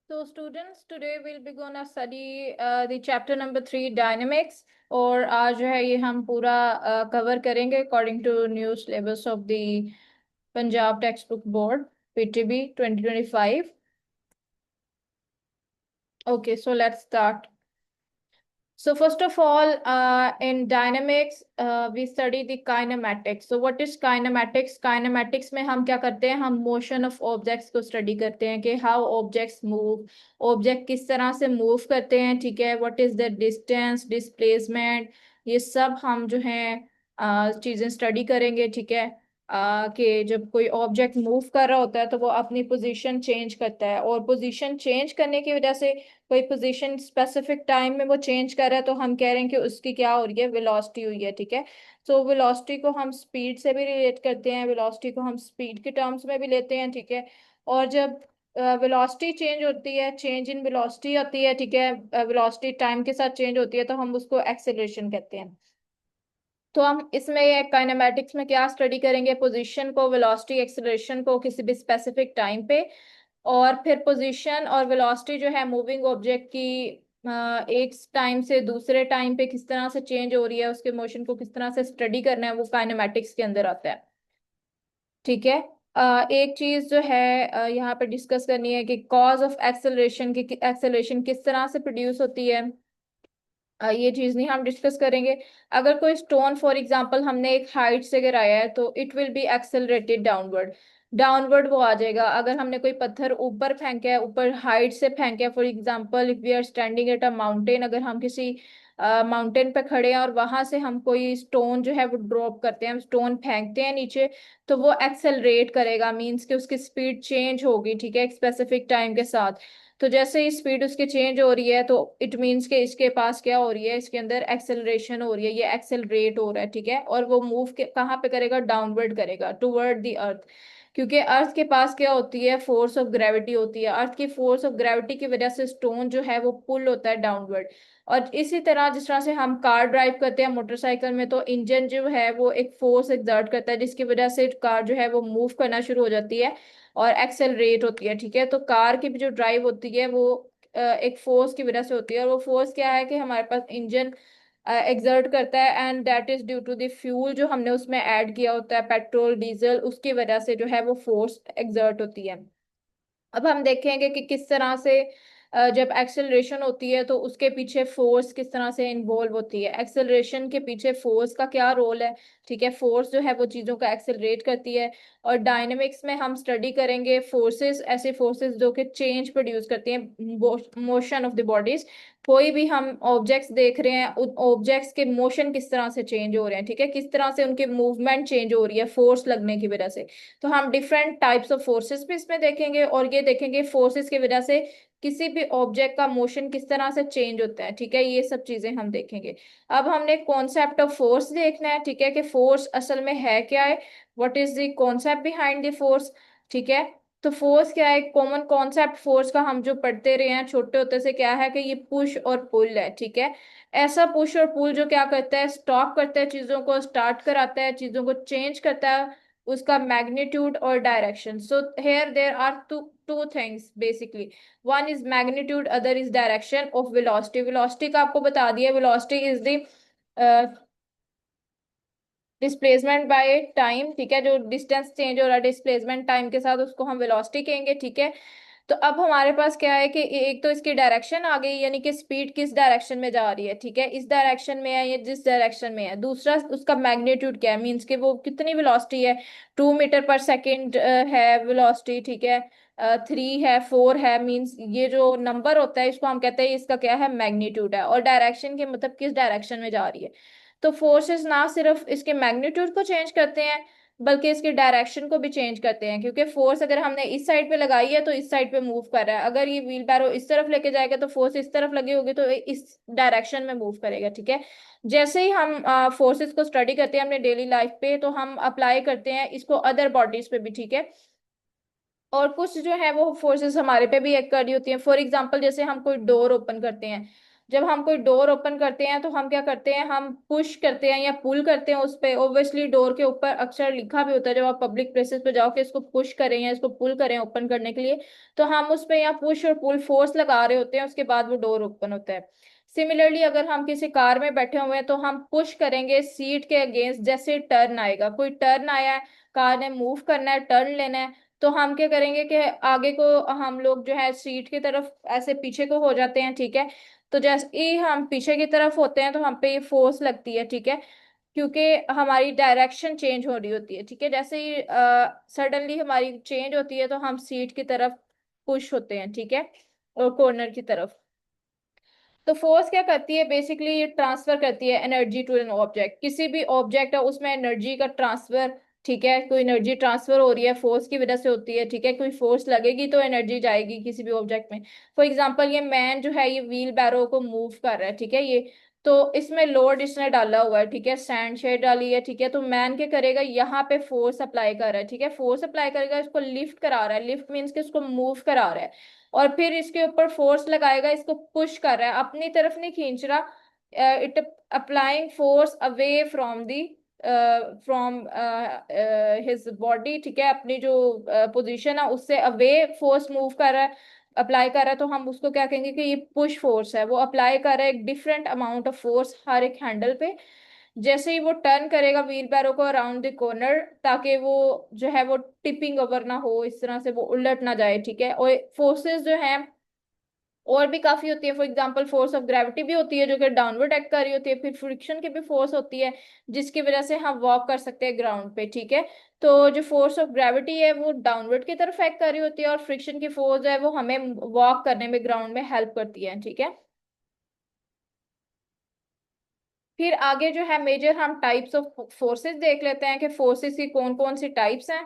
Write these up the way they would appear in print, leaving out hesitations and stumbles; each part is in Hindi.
So students, today we'll be gonna study the chapter number 3 dynamics. और आज जो है ये हम पूरा कवर करेंगे according to new syllabus of the Punjab textbook board PTB 2025. Okay, so let's start. So first of all, in dynamics, we study the kinematics. So what is kinematics? Kinematics में हम क्या करते हैं, हम motion of objects को study करते हैं कि how objects move, object किस तरह से move करते हैं, ठीक है, what is the distance, displacement, ये सब हम जो है चीजें study करेंगे, ठीक है। कि जब कोई ऑब्जेक्ट मूव कर रहा होता है तो वो अपनी पोजीशन चेंज करता है, और पोजीशन चेंज करने की वजह से कोई पोजीशन स्पेसिफिक टाइम में वो चेंज कर रहा है तो हम कह रहे हैं कि उसकी क्या हो रही है, वेलोसिटी हुई है, ठीक है। सो वेलोसिटी को हम स्पीड से भी रिलेट करते हैं, वेलोसिटी को हम स्पीड के टर्म्स में भी लेते हैं, ठीक है। और जब वेलोसिटी चेंज होती है, चेंज इन वेलोसिटी होती है, ठीक है, वेलोसिटी टाइम के साथ चेंज होती है तो हम उसको एक्सेलरेशन कहते हैं। तो हम इसमें ये काइनेमेटिक्स में क्या स्टडी करेंगे, पोजीशन को, वेलोसिटी, एक्सेलरेशन को किसी भी स्पेसिफिक टाइम पे, और फिर पोजीशन और वेलोसिटी जो है मूविंग ऑब्जेक्ट की एक टाइम से दूसरे टाइम पे किस तरह से चेंज हो रही है, उसके मोशन को किस तरह से स्टडी करना है, वो काइनेमेटिक्स के अंदर आता है, ठीक है। एक चीज जो है यहाँ पे डिस्कस करनी है कि कॉज ऑफ एक्सेलरेशन की, एक्सेलरेशन किस तरह से प्रोड्यूस होती है, ये चीज नहीं हम डिस्कस करेंगे। अगर कोई स्टोन फॉर एग्जांपल हमने एक हाइट से गिराया है तो it will be accelerated downward, downward वो आ जाएगा। अगर हमने कोई पत्थर ऊपर फेंका है, ऊपर हाइट से फेंका है, for example if we are standing at a mountain, अगर हम किसी माउंटेन पे खड़े हैं और वहां से हम कोई स्टोन जो है वो ड्रॉप करते हैं, हम स्टोन फेंकते हैं नीचे, तो वो एक्सेलरेट करेगा, मीन्स कि उसकी स्पीड चेंज होगी, ठीक है, एक स्पेसिफिक टाइम के साथ। तो जैसे ही स्पीड उसकी चेंज हो रही है तो इट मीन्स कि इसके पास क्या हो रही है, इसके अंदर एक्सेलरेशन हो रही है, ये एक्सेलरेट हो रहा है, ठीक है। और वो मूव के कहाँ पे करेगा, डाउनवर्ड करेगा, टुवर्ड द अर्थ। क्योंकि अर्थ के पास क्या होती है, फोर्स ऑफ ग्रेविटी होती है, अर्थ की फोर्स ऑफ ग्रेविटी की वजह से स्टोन जो है वो पुल होता है डाउनवर्ड। और इसी तरह जिस तरह से हम कार ड्राइव करते हैं मोटरसाइकिल में, तो इंजन जो है वो एक फोर्स एक्सर्ट करता है जिसकी वजह से कार जो है वो मूव करना शुरू हो जाती है और एक्सेलरेट होती है, ठीक है। तो कार की भी जो ड्राइव होती है वो एक फोर्स की वजह से होती है, और वो फोर्स क्या है कि हमारे पास इंजन एक्सर्ट करता है, and that is due to the fuel जो हमने उसमें ऐड किया होता है, पेट्रोल डीजल, उसकी वजह से जो है वो फोर्स एक्सर्ट होती है। अब हम देखेंगे कि किस तरह से जब एक्सेलरेशन होती है तो उसके पीछे फोर्स किस तरह से इन्वॉल्व होती है, एक्सेलरेशन के पीछे फोर्स का क्या रोल है, ठीक है। फोर्स जो है वो चीजों को एक्सेलरेट करती है। और डायनेमिक्स में हम स्टडी करेंगे फोर्सेस, ऐसे फोर्सेस जो कि चेंज प्रोड्यूस करती हैं, मोशन ऑफ द बॉडीज। कोई भी हम ऑब्जेक्ट्स देख रहे हैं, उन ऑब्जेक्ट्स के मोशन किस तरह से चेंज हो रहे हैं, ठीक है, किस तरह से उनके मूवमेंट चेंज हो रही है फोर्स लगने की वजह से। तो हम डिफरेंट टाइप्स ऑफ फोर्सेस भी इसमें देखेंगे, और ये देखेंगे फोर्सेस की वजह से किसी भी ऑब्जेक्ट का मोशन किस तरह से चेंज होता है, ठीक है, ये सब चीजें हम देखेंगे। अब हमने कॉन्सेप्ट ऑफ फोर्स देखना है, ठीक है, कि फोर्स असल में है क्या है, what is the concept behind the force, ठीक है। तो फोर्स क्या है, कॉमन कॉन्सेप्ट फोर्स का हम जो पढ़ते रहे हैं छोटे होते से, क्या है कि ये पुश और पुल है, ठीक है। ऐसा पुश और पुल जो क्या करता है, स्टॉप करता है चीजों को, स्टार्ट कराता है चीजों को, चेंज करता है उसका मैग्नीट्यूड और direction. So here there are two things basically, one is magnitude, other is direction of velocity. Velocity का आपको बता दिया, velocity is the displacement by time, ठीक है, जो डिस्टेंस चेंज हो रहा है डिस्प्लेसमेंट टाइम के साथ उसको हम वेलोसिटी कहेंगे, ठीक है। तो अब हमारे पास क्या है कि एक तो इसकी डायरेक्शन आ गई, यानी कि स्पीड किस डायरेक्शन में जा रही है, ठीक है, इस डायरेक्शन में है या जिस डायरेक्शन में है। दूसरा उसका मैग्नीट्यूड क्या है, मीन्स कि वो कितनी वेलोसिटी है, 2 मीटर पर सेकेंड है वेलोसिटी, ठीक है, 3 है, 4 है, मीन्स ये जो नंबर होता है इसको हम कहते हैं इसका क्या है, मैग्नीट्यूड है। और डायरेक्शन के मतलब किस डायरेक्शन में जा रही है। तो फोर्सेस ना सिर्फ इसके मैग्नीट्यूड को चेंज करते हैं बल्कि इसके डायरेक्शन को भी चेंज करते हैं, क्योंकि फोर्स अगर हमने इस साइड पे लगाई है तो इस साइड पे मूव कर रहा है, अगर ये व्हील बैरो इस तरफ लेके जाएगा तो फोर्स इस तरफ लगी होगी तो इस डायरेक्शन में मूव करेगा, ठीक है। जैसे ही हम फोर्सेस को स्टडी करते हैं अपने डेली लाइफ पे तो हम अप्लाई करते हैं इसको अदर बॉडीज पे भी, ठीक है। और कुछ जो है वो फोर्सेस हमारे पे भी एक्ट कर रही होती हैं, फॉर एग्जांपल जैसे हम कोई डोर ओपन करते हैं, जब हम कोई डोर ओपन करते हैं तो हम क्या करते हैं, हम पुश करते हैं या पुल करते हैं उस पे। ऑब्वियसली डोर के ऊपर अक्षर लिखा भी होता है, जब आप पब्लिक प्लेसेस पे जाओ कि इसको पुश करें या इसको पुल करें ओपन करने के लिए, तो हम उस पे या पुश और पुल फोर्स लगा रहे होते हैं, उसके बाद वो डोर ओपन होता है। सिमिलरली अगर हम किसी कार में बैठे हुए हैं तो हम पुश करेंगे सीट के अगेंस्ट, जैसे टर्न आएगा, कोई टर्न आया है, कार ने मूव करना है, टर्न लेना है, तो हम क्या करेंगे कि आगे को हम लोग जो है सीट की तरफ ऐसे पीछे को हो जाते हैं, ठीक है। तो जैसे ही हम पीछे की तरफ होते हैं तो हम पे ये फोर्स लगती है, ठीक है, क्योंकि हमारी डायरेक्शन चेंज हो रही होती है, ठीक है। जैसे ही सडनली हमारी चेंज होती है तो हम सीट की तरफ पुश होते हैं, ठीक है, और कॉर्नर की तरफ। तो फोर्स क्या करती है, बेसिकली ये ट्रांसफर करती है एनर्जी टू एन ऑब्जेक्ट। किसी भी ऑब्जेक्ट है उसमें एनर्जी का ट्रांसफर, ठीक है, कोई एनर्जी ट्रांसफर हो रही है फोर्स की वजह से होती है, ठीक है, कोई फोर्स लगेगी तो एनर्जी जाएगी किसी भी ऑब्जेक्ट में। फॉर एग्जांपल ये मैन जो है ये व्हील बैरो को मूव कर रहा है, ठीक है, ये तो इसमें लोड इसने डाला हुआ है, ठीक है, सैंड शेड डाली है, ठीक है, तो मैन क्या करेगा, यहाँ पे फोर्स अप्लाई कर रहा है, ठीक है, फोर्स अप्लाई करेगा, इसको लिफ्ट करा रहा है, लिफ्ट मीन्स कि इसको मूव करा रहा है, और फिर इसके ऊपर फोर्स लगाएगा, इसको पुश कर रहा है, अपनी तरफ नहीं खींच रहा, it applying force away from the from his body, ठीक है, अपनी जो पोजीशन है उससे अवे फोर्स मूव कर रहा है, अप्लाई कर रहा है, तो हम उसको क्या कहेंगे कि ये पुश फोर्स है, वो अप्लाई कर रहा है एक different amount of force her एक हैंडल पे। जैसे ही वो टर्न करेगा व्हील बैरो को अराउंड द कॉर्नर, ताकि वो जो है वो टिपिंग ओवर ना हो, इस तरह से वो उलट ना जाए, ठीक है। और फोर्सेस जो हैं और भी काफी होती है, for example force of gravity भी होती है जो कि डाउनवर्ड एक्ट कर रही होती है, फिर फ्रिक्शन की भी फोर्स होती है जिसकी वजह से हम वॉक कर सकते हैं ग्राउंड पे, ठीक है। तो जो फोर्स ऑफ ग्रेविटी है वो डाउनवर्ड की तरफ एक्ट कर रही होती है, और फ्रिक्शन की फोर्स है वो हमें वॉक करने में ग्राउंड में हेल्प करती है, ठीक है। फिर आगे जो है मेजर हम टाइप्स ऑफ फोर्सेस देख लेते हैं कि फोर्सेस की कौन कौन सी टाइप्स हैं।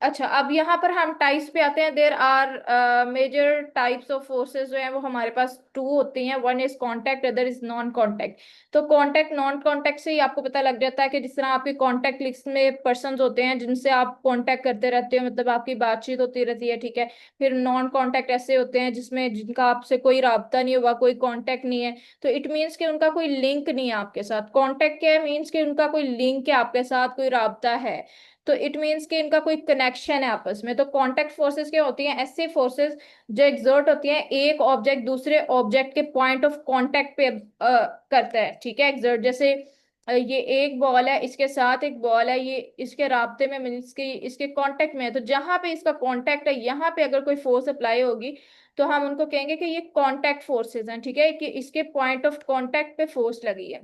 अच्छा, अब यहाँ पर हम टाइप्स पे आते हैं। There are major types of forces जो हैं वो हमारे पास टू होती हैं, one is contact, other is non contact. तो कांटेक्ट नॉन कांटेक्ट से ही आपको पता लग जाता है कि जिस तरह आपके कांटेक्ट लिस्ट में पर्संस होते हैं जिनसे आप कांटेक्ट करते रहते हो, मतलब आपकी बातचीत होती रहती है, ठीक है। फिर नॉन कांटेक्ट ऐसे होते हैं जिसमें जिनका आपसे कोई राब्ता नहीं हुआ, कोई कांटेक्ट नहीं है, तो इट मीन्स कि उनका कोई लिंक नहीं है आपके साथ। कांटेक्ट क्या है, मीन्स कि उनका कोई लिंक है आपके साथ, कोई राब्ता है, तो इट मीन्स कि इनका कोई कनेक्शन है आपस में। तो कांटेक्ट फोर्सेस क्या होती हैं, ऐसी फोर्सेस जो एग्जर्ट होती हैं एक ऑब्जेक्ट दूसरे ऑब्जेक्ट के पॉइंट ऑफ कांटेक्ट पे करता है, ठीक है, एग्जर्ट। जैसे ये एक बॉल है, इसके साथ एक बॉल है, ये इसके राब्ते में मीन्स कि इसके कांटेक्ट में है, तो जहां पे इसका कांटेक्ट है यहाँ पे अगर कोई फोर्स अप्लाई होगी तो हम उनको कहेंगे कि ये कांटेक्ट फोर्सेस हैं, ठीक है, कि इसके पॉइंट ऑफ कांटेक्ट पे फोर्स लगी है,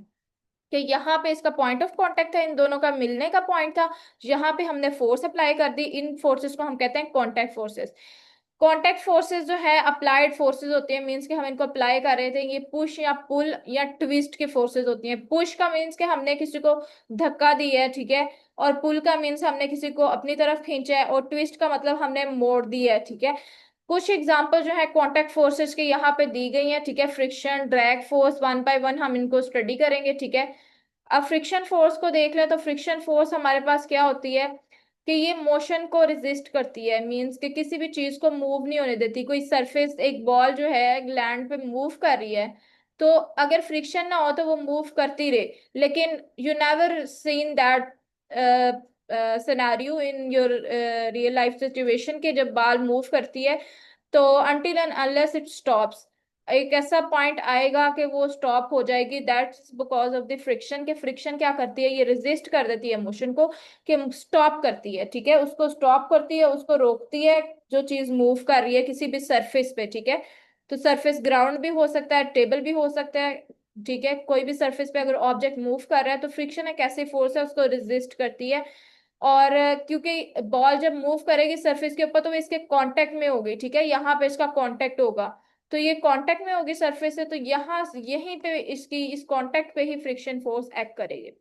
कि यहाँ पे इसका पॉइंट ऑफ कांटेक्ट था, इन दोनों का मिलने का पॉइंट था, यहाँ पे हमने फोर्स अप्लाई कर दी, इन फोर्सेस को हम कहते हैं कांटेक्ट फोर्सेस। कांटेक्ट फोर्सेस जो है अप्लाइड फोर्सेस होती है, मींस कि हम इनको अप्लाई कर रहे थे, ये पुश या पुल या ट्विस्ट की फोर्सेस होती हैं। पुश का मींस कि हमने किसी को धक्का दिया है, ठीक है, और पुल का मींस हमने किसी को अपनी तरफ खींचा है, और ट्विस्ट का मतलब हमने मोड़ दिया है, ठीक है। कुछ एग्जांपल जो है कांटेक्ट फोर्सेस के यहाँ पे दी गई हैं, ठीक है। Friction, drag force, one by one हम इनको स्टडी करेंगे, ठीक है। अब फ्रिक्शन फोर्स को देख ले, तो फ्रिक्शन फोर्स हमारे पास क्या होती है कि ये मोशन को रेजिस्ट करती है, मींस कि किसी भी चीज को मूव नहीं होने देती। कोई सरफेस, एक बॉल जो है लैंड पे मूव कर रही है, तो अगर फ्रिक्शन ना हो तो वो मूव करती रहे, लेकिन you never seen that scenario in your real life situation के जब बॉल मूव करती है, तो until and unless it stops, एक ऐसा पॉइंट आएगा कि वो स्टॉप हो जाएगी, that's because of the friction. के फ्रिक्शन क्या करती है, ये रेजिस्ट कर देती है मोशन को, कि स्टॉप करती है, ठीक है, उसको स्टॉप करती है, उसको रोकती है, जो चीज मूव कर रही है किसी भी सरफेस पे, ठीक है। तो सरफेस ग्राउंड भी हो सकता है, टेबल भी हो सकता है, ठीक है, कोई भी सरफेस पे अगर ऑब्जेक्ट मूव कर रहा है तो फ्रिक्शन एक ऐसी फोर्स है उसको रेजिस्ट करती है। और क्योंकि बॉल जब मूव करेगी सरफेस के ऊपर तो वो इसके कांटेक्ट में होगी, ठीक है, यहाँ पे इसका कांटेक्ट होगा, तो ये कांटेक्ट में होगी सरफेस से, तो यहाँ यहीं पे इसकी इस कांटेक्ट पे ही फ्रिक्शन फोर्स एक्ट करेगी।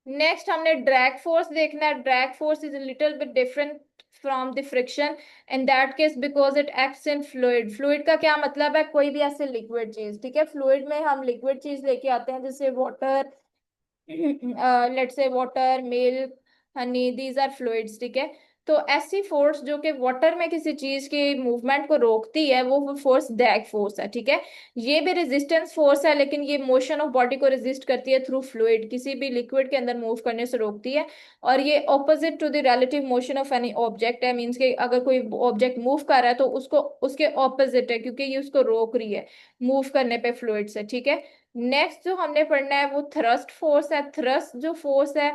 नेक्स्ट हमने ड्रैग फोर्स देखना है। Drag force is little bit different from the friction in that case because it acts in fluid. Fluid का क्या मतलब है, कोई भी ऐसे लिक्विड चीज, ठीक है, फ्लूइड में हम लिक्विड चीज लेके आते हैं जैसे water let's say water, milk, honey, these are fluids, ठीक है। तो ऐसी फोर्स जो कि वाटर में किसी चीज की मूवमेंट को रोकती है, वो फोर्स ड्रैग फोर्स है, ठीक है। ये भी रेजिस्टेंस फोर्स है, लेकिन ये मोशन ऑफ बॉडी को रेजिस्ट करती है थ्रू फ्लूइड, किसी भी लिक्विड के अंदर मूव करने से रोकती है। और ये opposite to the relative motion of any object है, मीन्स कि अगर कोई ऑब्जेक्ट मूव कर रहा है तो उसको उसके ऑपोजिट है, क्योंकि ये उसको रोक रही है मूव करने पे फ्लूइड से, ठीक है। नेक्स्ट जो हमने पढ़ना है वो थ्रस्ट फोर्स है। थ्रस्ट जो फोर्स है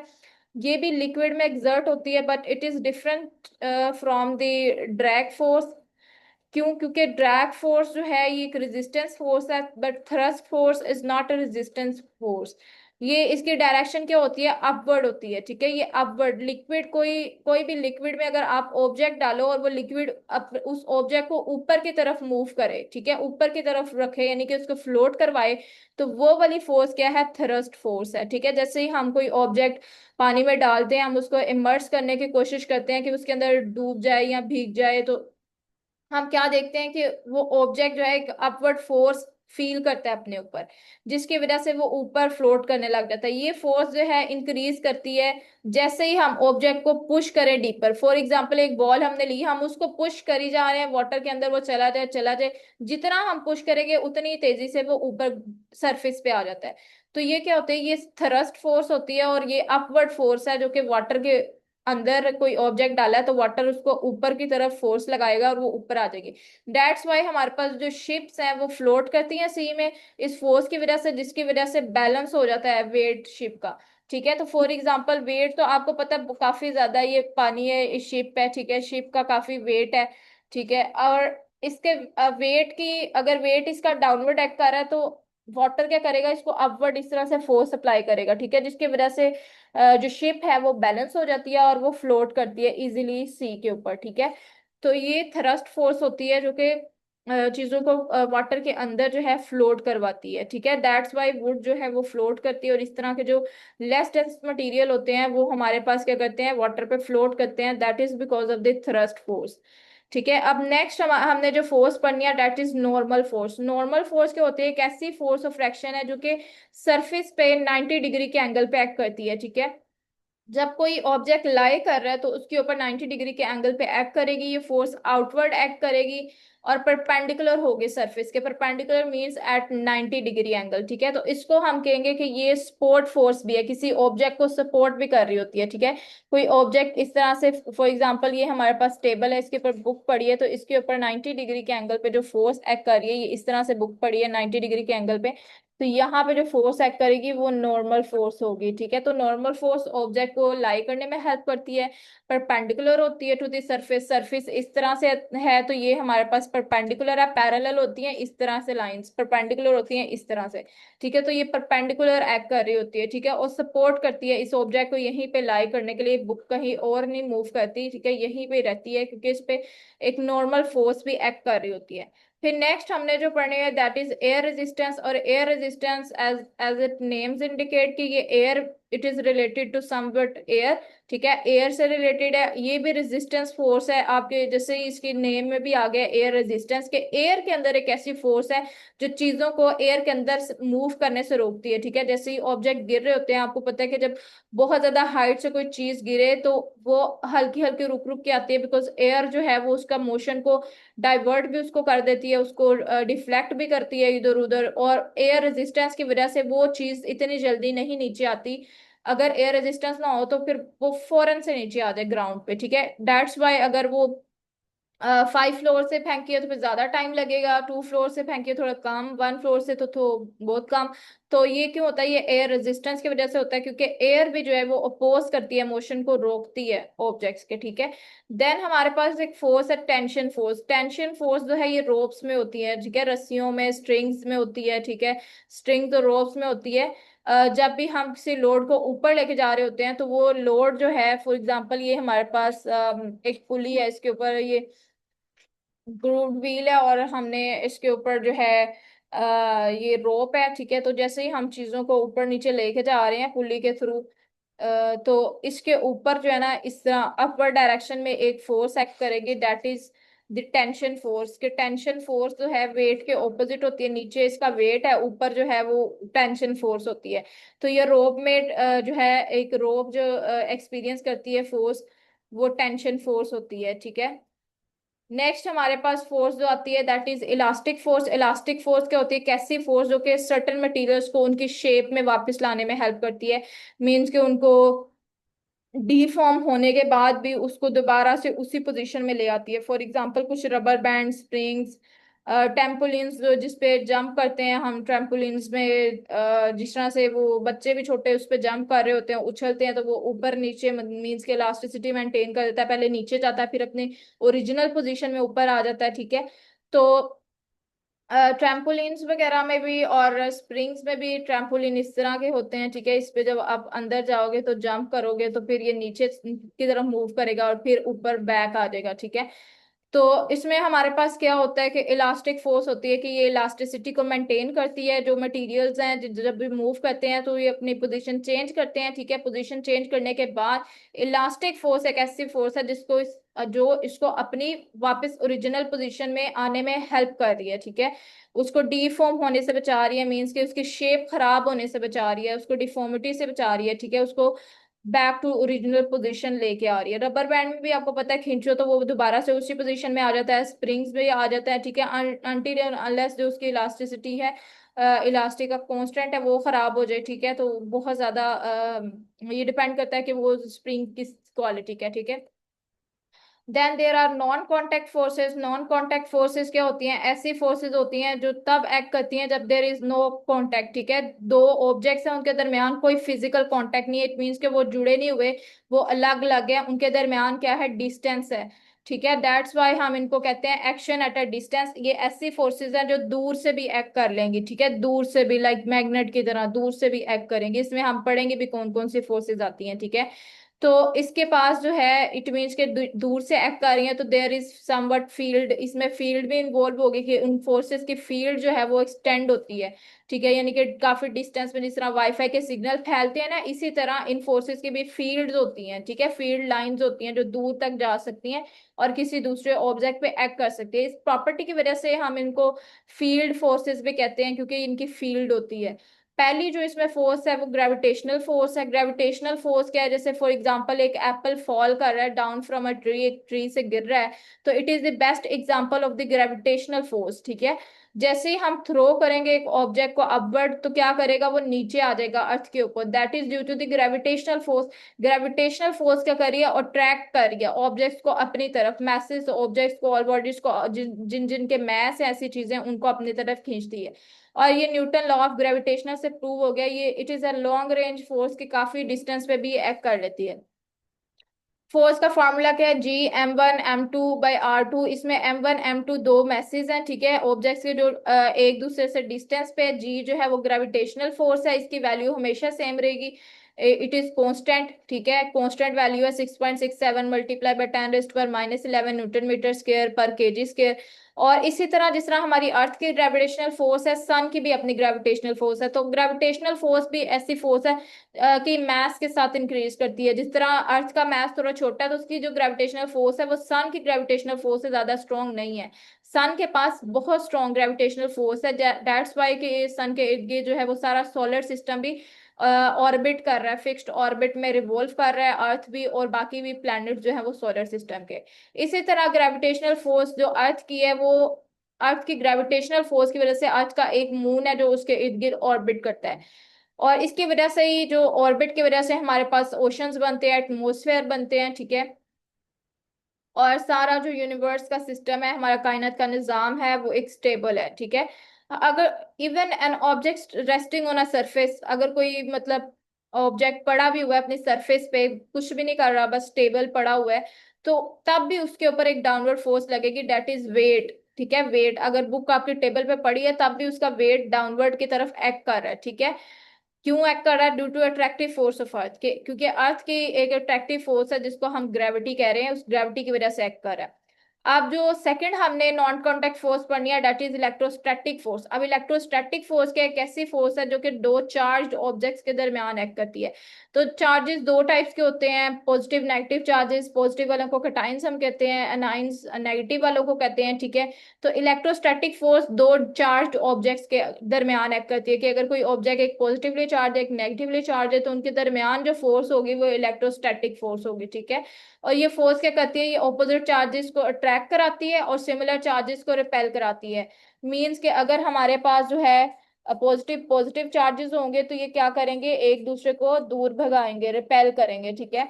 ये भी लिक्विड में एक्सर्ट होती है, but it is different from the drag force. क्यों? क्योंकि ड्रैग फोर्स जो है ये एक रेजिस्टेंस फोर्स है, but thrust force is not a resistance force. ये इसकी डायरेक्शन क्या होती है? अपवर्ड होती है, ठीक है। ये अपवर्ड लिक्विड, कोई कोई भी लिक्विड में अगर आप ऑब्जेक्ट डालो और वो लिक्विड उस ऑब्जेक्ट को ऊपर की तरफ मूव करे, ठीक है, ऊपर की तरफ रखे, यानी कि उसको फ्लोट करवाए, तो वो वाली फोर्स क्या है? थ्रस्ट फोर्स है, ठीक है। जैसे ही हम कोई ऑब्जेक्ट पानी में डालते हैं, हम उसको इमर्स करने की कोशिश करते हैं कि उसके अंदर डूब जाए या भीग जाए, तो हम क्या देखते हैं कि वो ऑब्जेक्ट जो है एक अपवर्ड फोर्स फील करता है अपने ऊपर, जिसकी वजह से वो ऊपर फ्लोट करने लग जाता है। ये फोर्स जो है इंक्रीज करती है जैसे ही हम ऑब्जेक्ट को पुश करें डीपर। फॉर एग्जांपल एक बॉल हमने ली, हम उसको पुश करी जा रहे हैं वाटर के अंदर, वो चला जाए चला जाए, जितना हम पुश करेंगे उतनी तेजी से वो ऊपर सरफेस पे आ जाता है। तो ये क्या होता है? ये थ्रस्ट फोर्स होती है, और ये अपवर्ड फोर्स है जो कि वाटर के अंदर कोई ऑब्जेक्ट डाला है तो वाटर उसको ऊपर की तरफ फोर्स लगाएगा और वो ऊपर आ जाएगी। दैट्स वाई हमारे पास जो शिप्स हैं वो फ्लोट करती हैं सी में इस फोर्स की वजह से, जिसकी वजह से बैलेंस हो जाता है वेट शिप का, ठीक है। तो फॉर एग्जांपल वेट तो आपको पता है काफी ज्यादा ये पानी है, इस शिप है, ठीक है, शिप का काफी वेट है, ठीक है। और इसके वेट की, अगर वेट इसका डाउनवर्ड एक्ट कर रहा है तो वाटर क्या करेगा? इसको अपवर्ड इस तरह से फोर्स अप्लाई करेगा, ठीक है, जिसकी वजह से जो शिप है वो बैलेंस हो जाती है और वो फ्लोट करती है इजीली सी के ऊपर, ठीक है। तो ये थ्रस्ट फोर्स होती है जो कि चीजों को वाटर के अंदर जो है फ्लोट करवाती है, ठीक है। दैट्स वाई वुड जो है वो फ्लोट करती है, और इस तरह के जो लेस डेंस मटेरियल होते हैं वो हमारे पास क्या करते हैं? वाटर पे फ्लोट करते हैं। That is because of the thrust force, ठीक है। अब नेक्स्ट हमने जो फोर्स पढ़नी है that is normal force. Normal force क्या होती है? एक ऐसी फोर्स ऑफ फ्रैक्शन है जो कि सरफेस पे 90 डिग्री के एंगल पे एक्ट करती है, ठीक है। जब कोई ऑब्जेक्ट लाई कर रहा है तो उसके ऊपर 90 डिग्री के एंगल पे एक्ट करेगी, ये फोर्स आउटवर्ड एक्ट करेगी और परपेंडिकुलर होगी सरफेस के। Perpendicular means at 90 degree angle, ठीक है। तो इसको हम कहेंगे कि ये सपोर्ट फोर्स भी है, किसी ऑब्जेक्ट को सपोर्ट भी कर रही होती है, ठीक है। कोई ऑब्जेक्ट इस तरह से, फॉर एग्जांपल ये हमारे पास टेबल है, इसके ऊपर बुक पड़ी है, तो इसके ऊपर 90 डिग्री के एंगल पे जो फोर्स एक्ट कर रही है, ये इस तरह से बुक पड़ी है 90 डिग्री के एंगल पे, तो यहाँ पे जो फोर्स एक्ट करेगी वो नॉर्मल फोर्स होगी, ठीक है। तो नॉर्मल फोर्स ऑब्जेक्ट को लाई करने में हेल्प करती है, परपेंडिकुलर होती है टू द सरफेस। सरफेस इस तरह से है तो ये हमारे पास परपेंडिकुलर है, पैरेलल होती है इस तरह से, लाइंस परपेंडिकुलर होती हैं इस तरह से, ठीक है। तो ये परपेंडिकुलर एक्ट कर रही होती है, ठीक है, और सपोर्ट करती है इस ऑब्जेक्ट को यहीं पे लाई करने के लिए। बुक कहीं और नहीं मूव करती, ठीक है, यहीं पे रहती है, क्योंकि इस पे एक नॉर्मल फोर्स भी एक्ट कर रही होती है। फिर नेक्स्ट हमने जो पढ़नी है दैट इज एयर रेजिस्टेंस। और air resistance as as it names indicate कि ये air, it is related to somewhat air, ठीक है, एयर से रिलेटेड है। ये भी रेजिस्टेंस फोर्स है आपके, जैसे ही इसके नेम में भी आ गया एयर रेजिस्टेंस, के एयर के अंदर एक ऐसी फोर्स है जो चीजों को एयर के अंदर मूव करने से रोकती है, ठीक है। जैसे ही ऑब्जेक्ट गिर रहे होते हैं, आपको पता है कि जब बहुत ज्यादा हाइट से कोई चीज गिरे तो वो हल्की हल्की रुक रुक के आती है, बिकॉज एयर जो है वो उसका मोशन को डाइवर्ट भी उसको कर देती है, उसको डिफ्लेक्ट भी करती है इधर उधर, और एयर रेजिस्टेंस की वजह से वो चीज इतनी जल्दी नहीं नीचे आती। अगर एयर रेजिस्टेंस ना हो तो फिर वो फौरन से नीचे आ जाए ग्राउंड पे, ठीक है। दैट्स वाई अगर वो 5 फ्लोर से फेंकी तो फिर ज्यादा टाइम लगेगा, 2 फ्लोर से फेंकी थोड़ा कम, 1 फ्लोर से तो बहुत कम। तो ये क्यों होता है? ये एयर रेजिस्टेंस की वजह से होता है, क्योंकि एयर भी जो है वो अपोज करती है, मोशन को रोकती है ऑब्जेक्ट्स के, ठीक है। देन हमारे पास एक फोर्स है टेंशन फोर्स। टेंशन फोर्स जो है ये रोप्स में होती है, ठीक है, रस्सियों में, स्ट्रिंग्स में होती है, ठीक है, स्ट्रिंग तो रोप्स में होती है। जब भी हम किसी लोड को ऊपर लेके जा रहे होते हैं तो वो लोड जो है, फॉर एग्जांपल ये हमारे पास एक पुली है, इसके ऊपर ये ग्रूव व्हील है, और हमने इसके ऊपर जो है ये रोप है, ठीक है। तो जैसे ही हम चीजों को ऊपर नीचे लेके जा रहे हैं पुली के थ्रू, तो इसके ऊपर जो है ना इस तरह अपवर्ड डायरेक्शन में एक फोर्स एक्ट करेगी, that is the tension force, के टेंशन फोर्स जो है वेट के ऑपोजिट होती है, नीचे इसका वेट है, ऊपर जो है वो टेंशन फोर्स होती है। तो ये रोप में जो है एक रोप जो एक्सपीरियंस करती है फोर्स, वो टेंशन फोर्स होती है, ठीक है। नेक्स्ट हमारे पास फोर्स जो आती है that is elastic force. Elastic force क्या होती है? कैसी फोर्स जो कि सर्टेन मटेरियल्स को उनकी शेप में वापस लाने में हेल्प करती है, मीन्स कि उनको डीफॉर्म होने के बाद भी उसको दोबारा से उसी पोजीशन में ले आती है। फॉर एग्जांपल कुछ रबर बैंड, स्प्रिंग्स, टेम्पोलिन्स जो जिस पे जंप करते हैं हम, ट्रेम्पोलिन्स में जिस तरह से वो बच्चे भी छोटे उस पे जंप कर रहे होते हैं, उछलते हैं, तो वो ऊपर नीचे मीन्स के इलास्टिसिटी मेंटेन कर देता है, पहले नीचे जाता है फिर अपने ओरिजिनल पोजीशन में ऊपर आ जाता है, ठीक है। तो ट्रैम्पोलिन्स वगैरह में भी और स्प्रिंग्स में भी ट्रैम्पोलिन इस तरह के होते हैं, ठीक है। इस पे जब आप अंदर जाओगे तो जंप करोगे तो फिर ये नीचे की तरफ मूव करेगा और फिर ऊपर बैक आ जाएगा, ठीक है। तो इसमें हमारे पास क्या होता है कि इलास्टिक फोर्स होती है कि ये इलास्टिसिटी को मेंटेन करती है। जो मटेरियल्स हैं जब भी मूव करते हैं तो ये अपनी पोजीशन चेंज करते हैं, ठीक है। पोजीशन चेंज करने के बाद इलास्टिक फोर्स एक ऐसी फोर्स है जिसको जो इसको अपनी वापस ओरिजिनल पोजीशन में आने में हेल्प कर रही है, ठीक है। उसको डीफॉर्म होने से बचा रही है, मीन्स कि उसकी शेप खराब होने से बचा रही है, उसको डिफॉर्मिटी से बचा रही है, ठीक है। उसको बैक टू ओरिजिनल पोजीशन लेके आ रही है। रबर बैंड में भी आपको पता है खींचो तो वो दोबारा से उसी पोजीशन में आ जाता है, स्प्रिंग्स में आ जाता है, ठीक है। अनटिल अनलेस जो उसकी इलास्टिसिटी है, इलास्टिक का कांस्टेंट है, वो खराब हो जाए, ठीक है। तो बहुत ज्यादा ये डिपेंड करता है कि वो स्प्रिंग किस क्वालिटी का है, ठीक है। Then there are non contact forces. Non contact forces क्या होती हैं? ऐसी फोर्सेस होती हैं जो तब एक्ट करती हैं जब देर इज नो कॉन्टेक्ट, ठीक है। दो ऑब्जेक्ट्स हैं उनके दरमियान कोई फिजिकल कॉन्टेक्ट नहीं है, इट मीन्स के वो जुड़े नहीं हुए, वो अलग अलग है, उनके दरमियान क्या है? डिस्टेंस है, ठीक है। दैट्स वाई हम इनको कहते हैं एक्शन एट अ डिस्टेंस। ये ऐसी फोर्सेस हैं जो दूर से भी एक्ट कर लेंगी, ठीक है, दूर से भी, लाइक मैग्नेट की तरह दूर से भी एक्ट करेंगे। इसमें हम पढ़ेंगे भी कौन कौन सी फोर्सेस आती हैं, ठीक है। तो इसके पास जो है इट मीन्स के दूर से एक्ट कर रही है तो देयर इज समवट फील्ड, इसमें फील्ड भी इन्वॉल्व होगी कि उन फोर्सेस की फील्ड जो है वो एक्सटेंड होती है, ठीक है। यानी कि काफी डिस्टेंस में जिस तरह वाईफाई के सिग्नल फैलते हैं ना, इसी तरह इन फोर्सेस की भी फील्ड होती हैं, ठीक है। फील्ड लाइंस होती हैं जो दूर तक जा सकती हैं और किसी दूसरे ऑब्जेक्ट पे एक्ट कर सकती है। इस प्रॉपर्टी की वजह से हम इनको फील्ड फोर्सेस भी कहते हैं क्योंकि इनकी फील्ड होती है। पहली जो इसमें फोर्स है वो ग्रेविटेशनल फोर्स है। ग्रेविटेशनल फोर्स क्या है? जैसे फॉर एग्जांपल एक एप्पल फॉल कर रहा है डाउन फ्रॉम अ ट्री, एक ट्री से गिर रहा है, तो it is the best example of the gravitational force, ठीक है। जैसे ही हम थ्रो करेंगे एक ऑब्जेक्ट को अपवर्ड तो क्या करेगा? वो नीचे आ जाएगा अर्थ के ऊपर, that is due to the gravitational force. Gravitational force क्या कर रही है? अट्रैक्ट कर रही है ऑब्जेक्ट्स को अपनी तरफ, मैसेज ऑब्जेक्ट्स को, ऑल बॉडीज को, जिन जिन के मैस है, ऐसी चीजें उनको अपनी तरफ खींचती है। और ये न्यूटन लॉ ऑफ ग्रेविटेशनल से प्रूव हो गया। ये it is a long range force की काफी डिस्टेंस पे भी एक्ट कर लेती है। फोर्स का फॉर्मूला क्या है? G m1 m2/r2। इसमें m1 m2 दो मैसेज हैं, ठीक है, ऑब्जेक्ट्स के जो एक दूसरे से डिस्टेंस पे। G जो है वो ग्रेविटेशनल फोर्स है, इसकी वैल्यू हमेशा सेम रहेगी, इट इज कांस्टेंट, ठीक है। कांस्टेंट वैल्यू है 6.67 multiply by 10⁻⁻11 newton metre square per KG square. और इसी तरह जिस तरह हमारी अर्थ की ग्रेविटेशनल फोर्स है, सन की भी अपनी ग्रेविटेशनल फोर्स है। तो ग्रेविटेशनल फोर्स भी ऐसी फोर्स है कि मास के साथ इंक्रीज करती है। जिस तरह अर्थ का मास थोड़ा छोटा है तो उसकी जो ग्रेविटेशनल फोर्स है वो सन की ग्रेविटेशनल फोर्स से ज्यादा स्ट्रॉन्ग नहीं है। सन के पास बहुत स्ट्रॉन्ग ग्रेविटेशनल फोर्स है, दैट्स वाई कि सन के इर्द गिर्द जो है वो सारा सोलर सिस्टम भी ऑर्बिट कर रहा है, फिक्स्ड ऑर्बिट में रिवॉल्व कर रहा है, अर्थ भी और बाकी भी प्लैनेट जो है वो सोलर सिस्टम के। इसी तरह ग्रेविटेशनल फोर्स जो अर्थ की है वो, अर्थ की ग्रेविटेशनल फोर्स की वजह से अर्थ का एक मून है जो उसके इर्द गिर्द ऑर्बिट करता है। और इसकी वजह से ही जो ऑर्बिट की वजह से हमारे पास ओशंस बनते हैं, एटमॉस्फेयर बनते हैं, ठीक है। और सारा जो यूनिवर्स का सिस्टम है, हमारा कायनात का निजाम है, वो एक स्टेबल है, ठीक है। अगर even an object resting on a surface, अगर कोई मतलब ऑब्जेक्ट पड़ा भी हुआ है अपनी सरफेस पे, कुछ भी नहीं कर रहा, बस स्टेबल पड़ा हुआ है, तो तब भी उसके ऊपर एक डाउनवर्ड फोर्स लगेगी, डेट इज वेट, ठीक है। वेट, अगर बुक आपकी टेबल पे पड़ी है तब भी उसका वेट डाउनवर्ड की तरफ एक्ट कर रहा है, ठीक है। क्यों एक्ट कर रहा है? Due to attractive force of earth के, क्योंकि अर्थ की एक अट्रैक्टिव फोर्स है जिसको हम ग्रेविटी कह रहे हैं, उस ग्रेविटी की वजह से एक्ट कर रहा है। अब जो सेकंड हमने नॉन कांटेक्ट फोर्स पढ़नी है, दैट इज इलेक्ट्रोस्टैटिक फोर्स। अब इलेक्ट्रोस्टैटिक फोर्स क्या, एक ऐसी फोर्स है जो कि दो चार्ज्ड ऑब्जेक्ट्स के दरमियान एक्ट करती है। तो चार्जेस दो टाइप्स के होते हैं, पॉजिटिव नेगेटिव चार्जेस। पॉजिटिव वालों को कैटाइंस हम कहते हैं, एनाइंस नेगेटिव वालों को कहते हैं, ठीक है। तो इलेक्ट्रोस्टैटिक फोर्स दो चार्ज्ड ऑब्जेक्ट्स के दरमियान एक्ट करती है, कि अगर कोई ऑब्जेक्ट एक पॉजिटिवली चार्ज है एक नेगेटिवली चार्ज है, तो उनके दरमियान जो फोर्स होगी वो इलेक्ट्रोस्टैटिक फोर्स होगी, ठीक है। और ये फोर्स क्या करती है, ये ऑपोजिट चार्जेस को अट्रैक्ट कराती है और सिमिलर चार्जेस को रिपेल कराती है। मींस कि अगर हमारे पास जो है पॉजिटिव पॉजिटिव चार्जेस होंगे तो ये क्या करेंगे, एक दूसरे को दूर भगाएंगे, रिपेल करेंगे, ठीक है।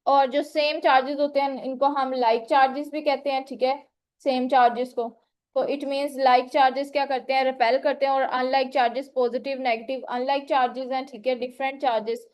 और जो सेम चार्जेस होते हैं इनको हम लाइक चार्जेस भी कहते हैं, ठीक है, सेम चार्जेस को। तो इट मींस लाइक चार्जेस क्या करते हैं, रिपेल करते हैं, और unlike charges positive negative unlike charges हैं, ठीक है, डिफरेंट चार्जेस।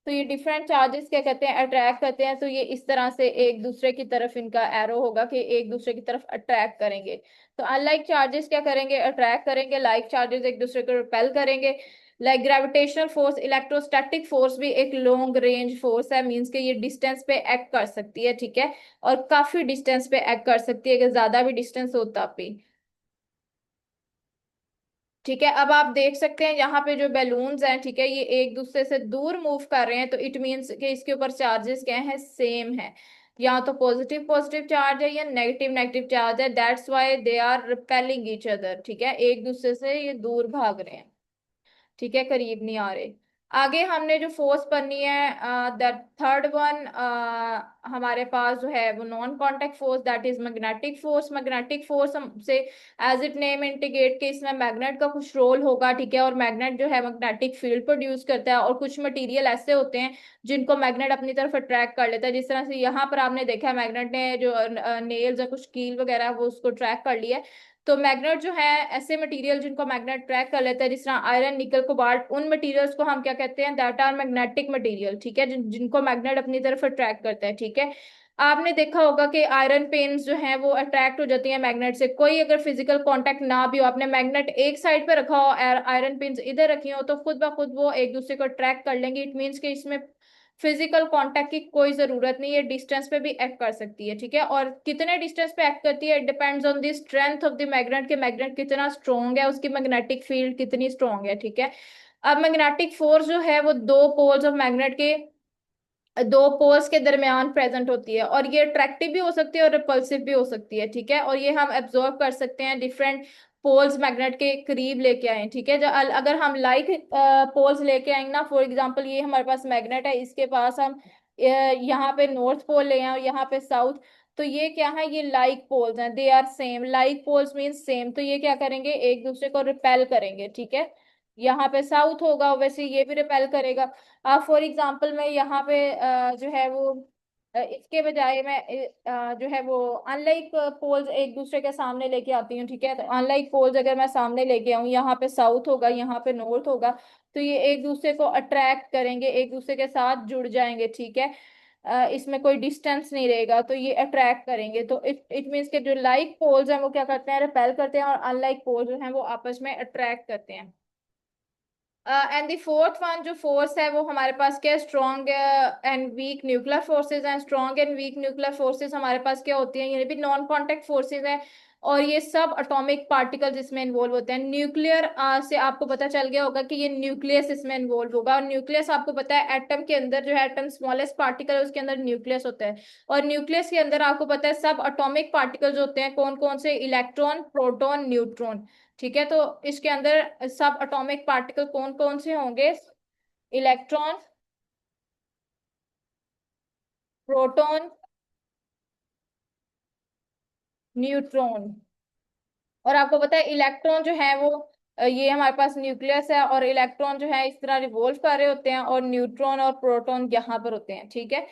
तो ये डिफरेंट चार्जेस क्या कहते हैं, अट्रैक्ट करते हैं। तो ये इस तरह से एक दूसरे की तरफ इनका एरो होगा कि एक दूसरे की तरफ अट्रैक्ट करेंगे। तो अनलाइक चार्जेस क्या करेंगे, अट्रैक्ट करेंगे, लाइक चार्जेस एक दूसरे को रिपेल करेंगे। Like gravitational force, electrostatic force भी एक लॉन्ग रेंज फोर्स है, मींस के ये डिस्टेंस पे एक्ट कर सकती है, ठीक है। और काफी डिस्टेंस पे एक्ट कर सकती है, कि ज्यादा भी डिस्टेंस हो तब भी, ठीक है। अब आप देख सकते हैं यहाँ पे जो बैलून्स हैं, ठीक है, ये एक दूसरे से दूर मूव कर रहे हैं, तो इट मीन्स कि इसके ऊपर चार्जेस क्या है, सेम है। या तो पॉजिटिव पॉजिटिव चार्ज है या नेगेटिव नेगेटिव चार्ज है, that's why they are repelling each other, ठीक है, एक दूसरे से ये दूर भाग रहे हैं, ठीक है, करीब नहीं आ रहे। आगे हमने जो फोर्स पढ़नी है, दैट थर्ड वन हमारे पास जो है वो non contact force, that is magnetic force. Magnetic force हमसे एज इट नेम इंडिकेट कि इसमें मैग्नेट का कुछ रोल होगा, ठीक है। और मैग्नेट जो है मैग्नेटिक फील्ड प्रोड्यूस करता है, और कुछ मटेरियल ऐसे होते हैं जिनको मैग्नेट अपनी तरफ अट्रैक्ट कर लेता है। जिस तरह से यहाँ पर आपने देखा है मैग्नेट ने जो नेल्स या कुछ कील वगैरह वो उसको ट्रैक कर लिया है। तो मैग्नेट जो है ऐसे मटेरियल जिनको मैग्नेट ट्रैक कर लेता है, जिस तरह आयरन निकल कोबाल्ट, उन मटेरियल्स को हम क्या कहते हैं, दैट आर मैग्नेटिक मटेरियल, ठीक है, जिनको मैग्नेट अपनी तरफ अट्रैक्ट करता है, ठीक है। आपने देखा होगा कि आयरन पेन्स जो हैं वो अट्रैक्ट हो जाती हैं मैग्नेट से, कोई अगर फिजिकल कांटेक्ट ना भी हो, आपने मैग्नेट एक साइड पे रखा हो, आयरन पेन्स इधर रखी हो, तो खुद ब खुद वो एक दूसरे को अट्रैक्ट कर लेंगे। इट मीन्स कि इसमें फिजिकल कांटेक्ट की कोई जरूरत नहीं है, डिस्टेंस पे भी एक्ट कर सकती है, ठीक है। और कितने डिस्टेंस पे एक्ट करती है, depends on the strength of the magnet, के मैग्नेट कितना स्ट्रॉन्ग है, उसकी मैग्नेटिक फील्ड कितनी स्ट्रॉन्ग है, ठीक है। अब मैग्नेटिक फोर्स जो है वो दो पोल्स ऑफ मैग्नेट के, दो पोल्स के दरमियान प्रेजेंट होती है, और ये अट्रैक्टिव भी हो सकती है और रिपल्सिव भी हो सकती है, ठीक है। और ये हम एब्जॉर्व कर सकते हैं डिफरेंट पोल्स मैग्नेट के करीब लेके आए, ठीक है। जो अगर हम लाइक पोल्स लेके आएंगे ना, फॉर एग्जांपल ये हमारे पास मैग्नेट है, इसके पास हम यहाँ पे नॉर्थ पोल ले आए और यहाँ पे साउथ, तो ये क्या है, ये लाइक पोल्स हैं, they are same, like poles means same. तो ये क्या करेंगे, एक दूसरे को रिपेल करेंगे, ठीक है। यहाँ पे साउथ होगा, वैसे ये भी रिपेल करेगा। फॉर एग्जाम्पल मैं यहाँ पे जो है वो इसके बजाय मैं जो है वो अनलाइक पोल्स एक दूसरे के सामने लेके आती हूँ, ठीक है। तो अनलाइक पोल्स अगर मैं सामने लेके आऊँ, यहाँ पे साउथ होगा यहाँ पे नॉर्थ होगा, तो ये एक दूसरे को अट्रैक्ट करेंगे, एक दूसरे के साथ जुड़ जाएंगे, ठीक है। इसमें कोई डिस्टेंस नहीं रहेगा, तो ये अट्रैक्ट करेंगे। तो इट इट मीन्स के जो लाइक पोल्स हैं वो क्या करते हैं, रिपेल करते हैं, और अनलाइक पोल्स जो हैं वो आपस में अट्रैक्ट करते हैं। एंड द फोर्थ वन जो फोर्स है वो हमारे पास क्या है, strong and weak nuclear forces हैं। Strong and weak nuclear forces हमारे पास क्या होती हैं, ये भी नॉन कांटेक्ट फोर्सेज हैं, और ये सब एटॉमिक पार्टिकल्स इसमें इन्वॉल्व होते हैं। न्यूक्लियर से आपको पता चल गया होगा कि ये न्यूक्लियस इसमें इन्वॉल्व होगा, और न्यूक्लियस आपको पता है एटम के अंदर जो है, एटम स्मॉलेस्ट पार्टिकल है उसके अंदर न्यूक्लियस होता है। और न्यूक्लियस के अंदर आपको पता है सब एटॉमिक पार्टिकल्स होते हैं, कौन कौन से, इलेक्ट्रॉन प्रोटॉन न्यूट्रॉन, ठीक है। तो इसके अंदर सब एटॉमिक पार्टिकल कौन कौन से होंगे, इलेक्ट्रॉन, प्रोटॉन, न्यूट्रॉन। और आपको पता है इलेक्ट्रॉन जो है वो ये हमारे पास न्यूक्लियस है, और इलेक्ट्रॉन जो है इस तरह रिवॉल्व कर रहे होते हैं, और न्यूट्रॉन और प्रोटॉन यहाँ पर होते हैं, ठीक है।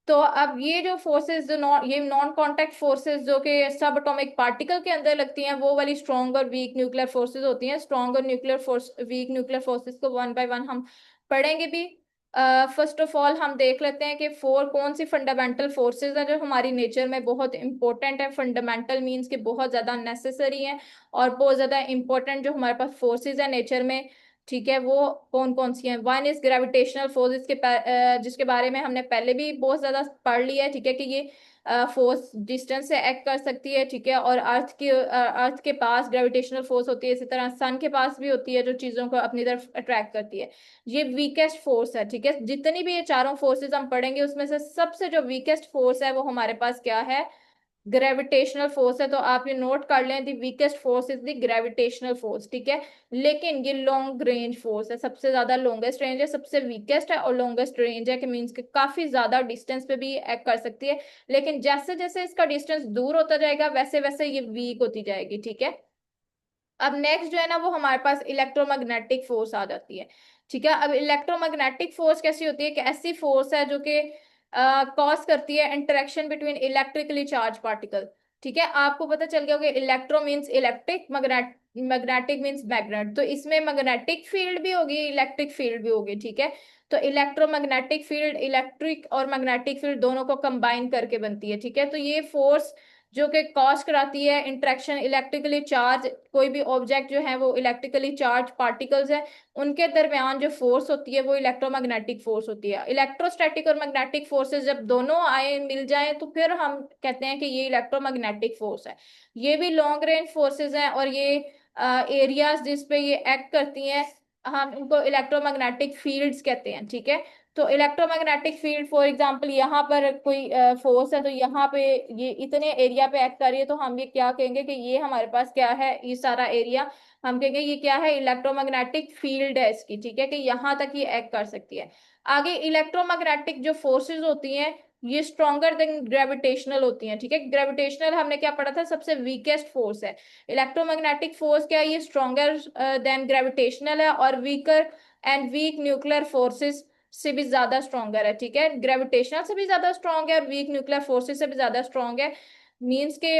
तो अब ये जो फोर्सेस जो ये नॉन कांटेक्ट फोर्सेस जो कि सब एटॉमिक पार्टिकल के अंदर लगती हैं, वो वाली स्ट्रॉन्ग और वीक न्यूक्लियर फोर्सेस होती हैं। स्ट्रॉन्ग और nuclear force, weak nuclear forces को वन बाय वन हम पढ़ेंगे भी। फर्स्ट ऑफ ऑल हम देख लेते हैं कि फोर कौन सी फंडामेंटल फोर्सेस हैं जो हमारी नेचर में बहुत इंपॉर्टेंट है। फंडामेंटल मीन्स के बहुत ज्यादा नेसेसरी हैं, और बहुत ज्यादा इंपॉर्टेंट जो हमारे पास फोर्सेस है नेचर में, ठीक है, वो कौन कौन सी हैं। वन इज ग्रेविटेशनल फोर्स, जिसके बारे में हमने पहले भी बहुत ज्यादा पढ़ लिया है, ठीक है, कि ये फोर्स डिस्टेंस से एक्ट कर सकती है, ठीक है। और अर्थ के पास ग्रेविटेशनल फोर्स होती है, इसी तरह सन के पास भी होती है जो चीजों को अपनी तरफ अट्रैक्ट करती है। ये वीकेस्ट फोर्स है, ठीक है। जितनी भी ये चारों फोर्सेस हम पढ़ेंगे उसमें से सबसे जो वीकेस्ट फोर्स है वो हमारे पास क्या है, ग्रेविटेशनल फोर्स है। तो आप ये नोट कर लें, the weakest force is the gravitational force, ठीक है। लेकिन ये लॉन्ग रेंज फोर्स है, सबसे ज्यादा लॉन्गेस्ट रेंज है, सबसे वीकेस्ट है और लॉन्गेस्ट रेंज है, कि मीन्स के काफी ज्यादा डिस्टेंस पे भी एक्ट कर सकती है। लेकिन जैसे जैसे इसका डिस्टेंस दूर होता जाएगा वैसे वैसे ये वीक होती जाएगी, ठीक है। अब नेक्स्ट जो है ना वो हमारे पास इलेक्ट्रोमैग्नेटिक फोर्स आ जाती है, ठीक है। अब इलेक्ट्रोमैग्नेटिक फोर्स कैसी होती है, कि ऐसी फोर्स है जो कि कॉज करती है interaction between electrically charge particle, ठीक है। आपको पता चल गया होगा electro means electric, magnetic means magnet, तो इसमें मैग्नेटिक फील्ड भी होगी, इलेक्ट्रिक फील्ड भी होगी, ठीक है। तो इलेक्ट्रोमैग्नेटिक फील्ड इलेक्ट्रिक और मैग्नेटिक फील्ड दोनों को कंबाइन करके बनती है, ठीक है। तो ये फोर्स जो कि कॉज कराती है इंट्रैक्शन इलेक्ट्रिकली चार्ज, कोई भी ऑब्जेक्ट जो है वो इलेक्ट्रिकली चार्ज पार्टिकल्स है उनके दरमियान जो फोर्स होती है वो इलेक्ट्रोमैग्नेटिक फोर्स होती है। इलेक्ट्रोस्टैटिक और मैग्नेटिक फोर्सेस जब दोनों आए मिल जाए तो फिर हम कहते हैं कि ये इलेक्ट्रोमैग्नेटिक फोर्स है। ये भी लॉन्ग रेंज फोर्सेस हैं और ये एरियाज जिस पे ये एक्ट करती हैं हम इनको इलेक्ट्रोमैग्नेटिक फील्ड्स कहते हैं, ठीक है। तो इलेक्ट्रोमैग्नेटिक फील्ड फॉर एग्जांपल यहाँ पर कोई फोर्स है तो यहाँ पे ये इतने एरिया पे एक्ट कर रही है, तो हम ये क्या कहेंगे कि ये हमारे पास क्या है, ये सारा एरिया हम कहेंगे ये क्या है, इलेक्ट्रोमैग्नेटिक फील्ड है इसकी, ठीक है, कि यहाँ तक ये एक्ट कर सकती है। आगे इलेक्ट्रोमैग्नेटिक जो फोर्सेस होती हैं ये स्ट्रॉन्गर देन ग्रेविटेशनल होती हैं, ठीक है। ग्रेविटेशनल हमने क्या पढ़ा था, सबसे वीकेस्ट फोर्स है। इलेक्ट्रोमैग्नेटिक फोर्स क्या है, ये स्ट्रॉन्गर देन ग्रेविटेशनल है और weaker and weak nuclear forces से भी ज्यादा स्ट्रॉन्गर है, ठीक है। ग्रेविटेशनल से भी ज्यादा स्ट्रॉन्ग है और वीक न्यूक्लियर फोर्सेस से भी ज्यादा स्ट्रॉन्ग है। मींस के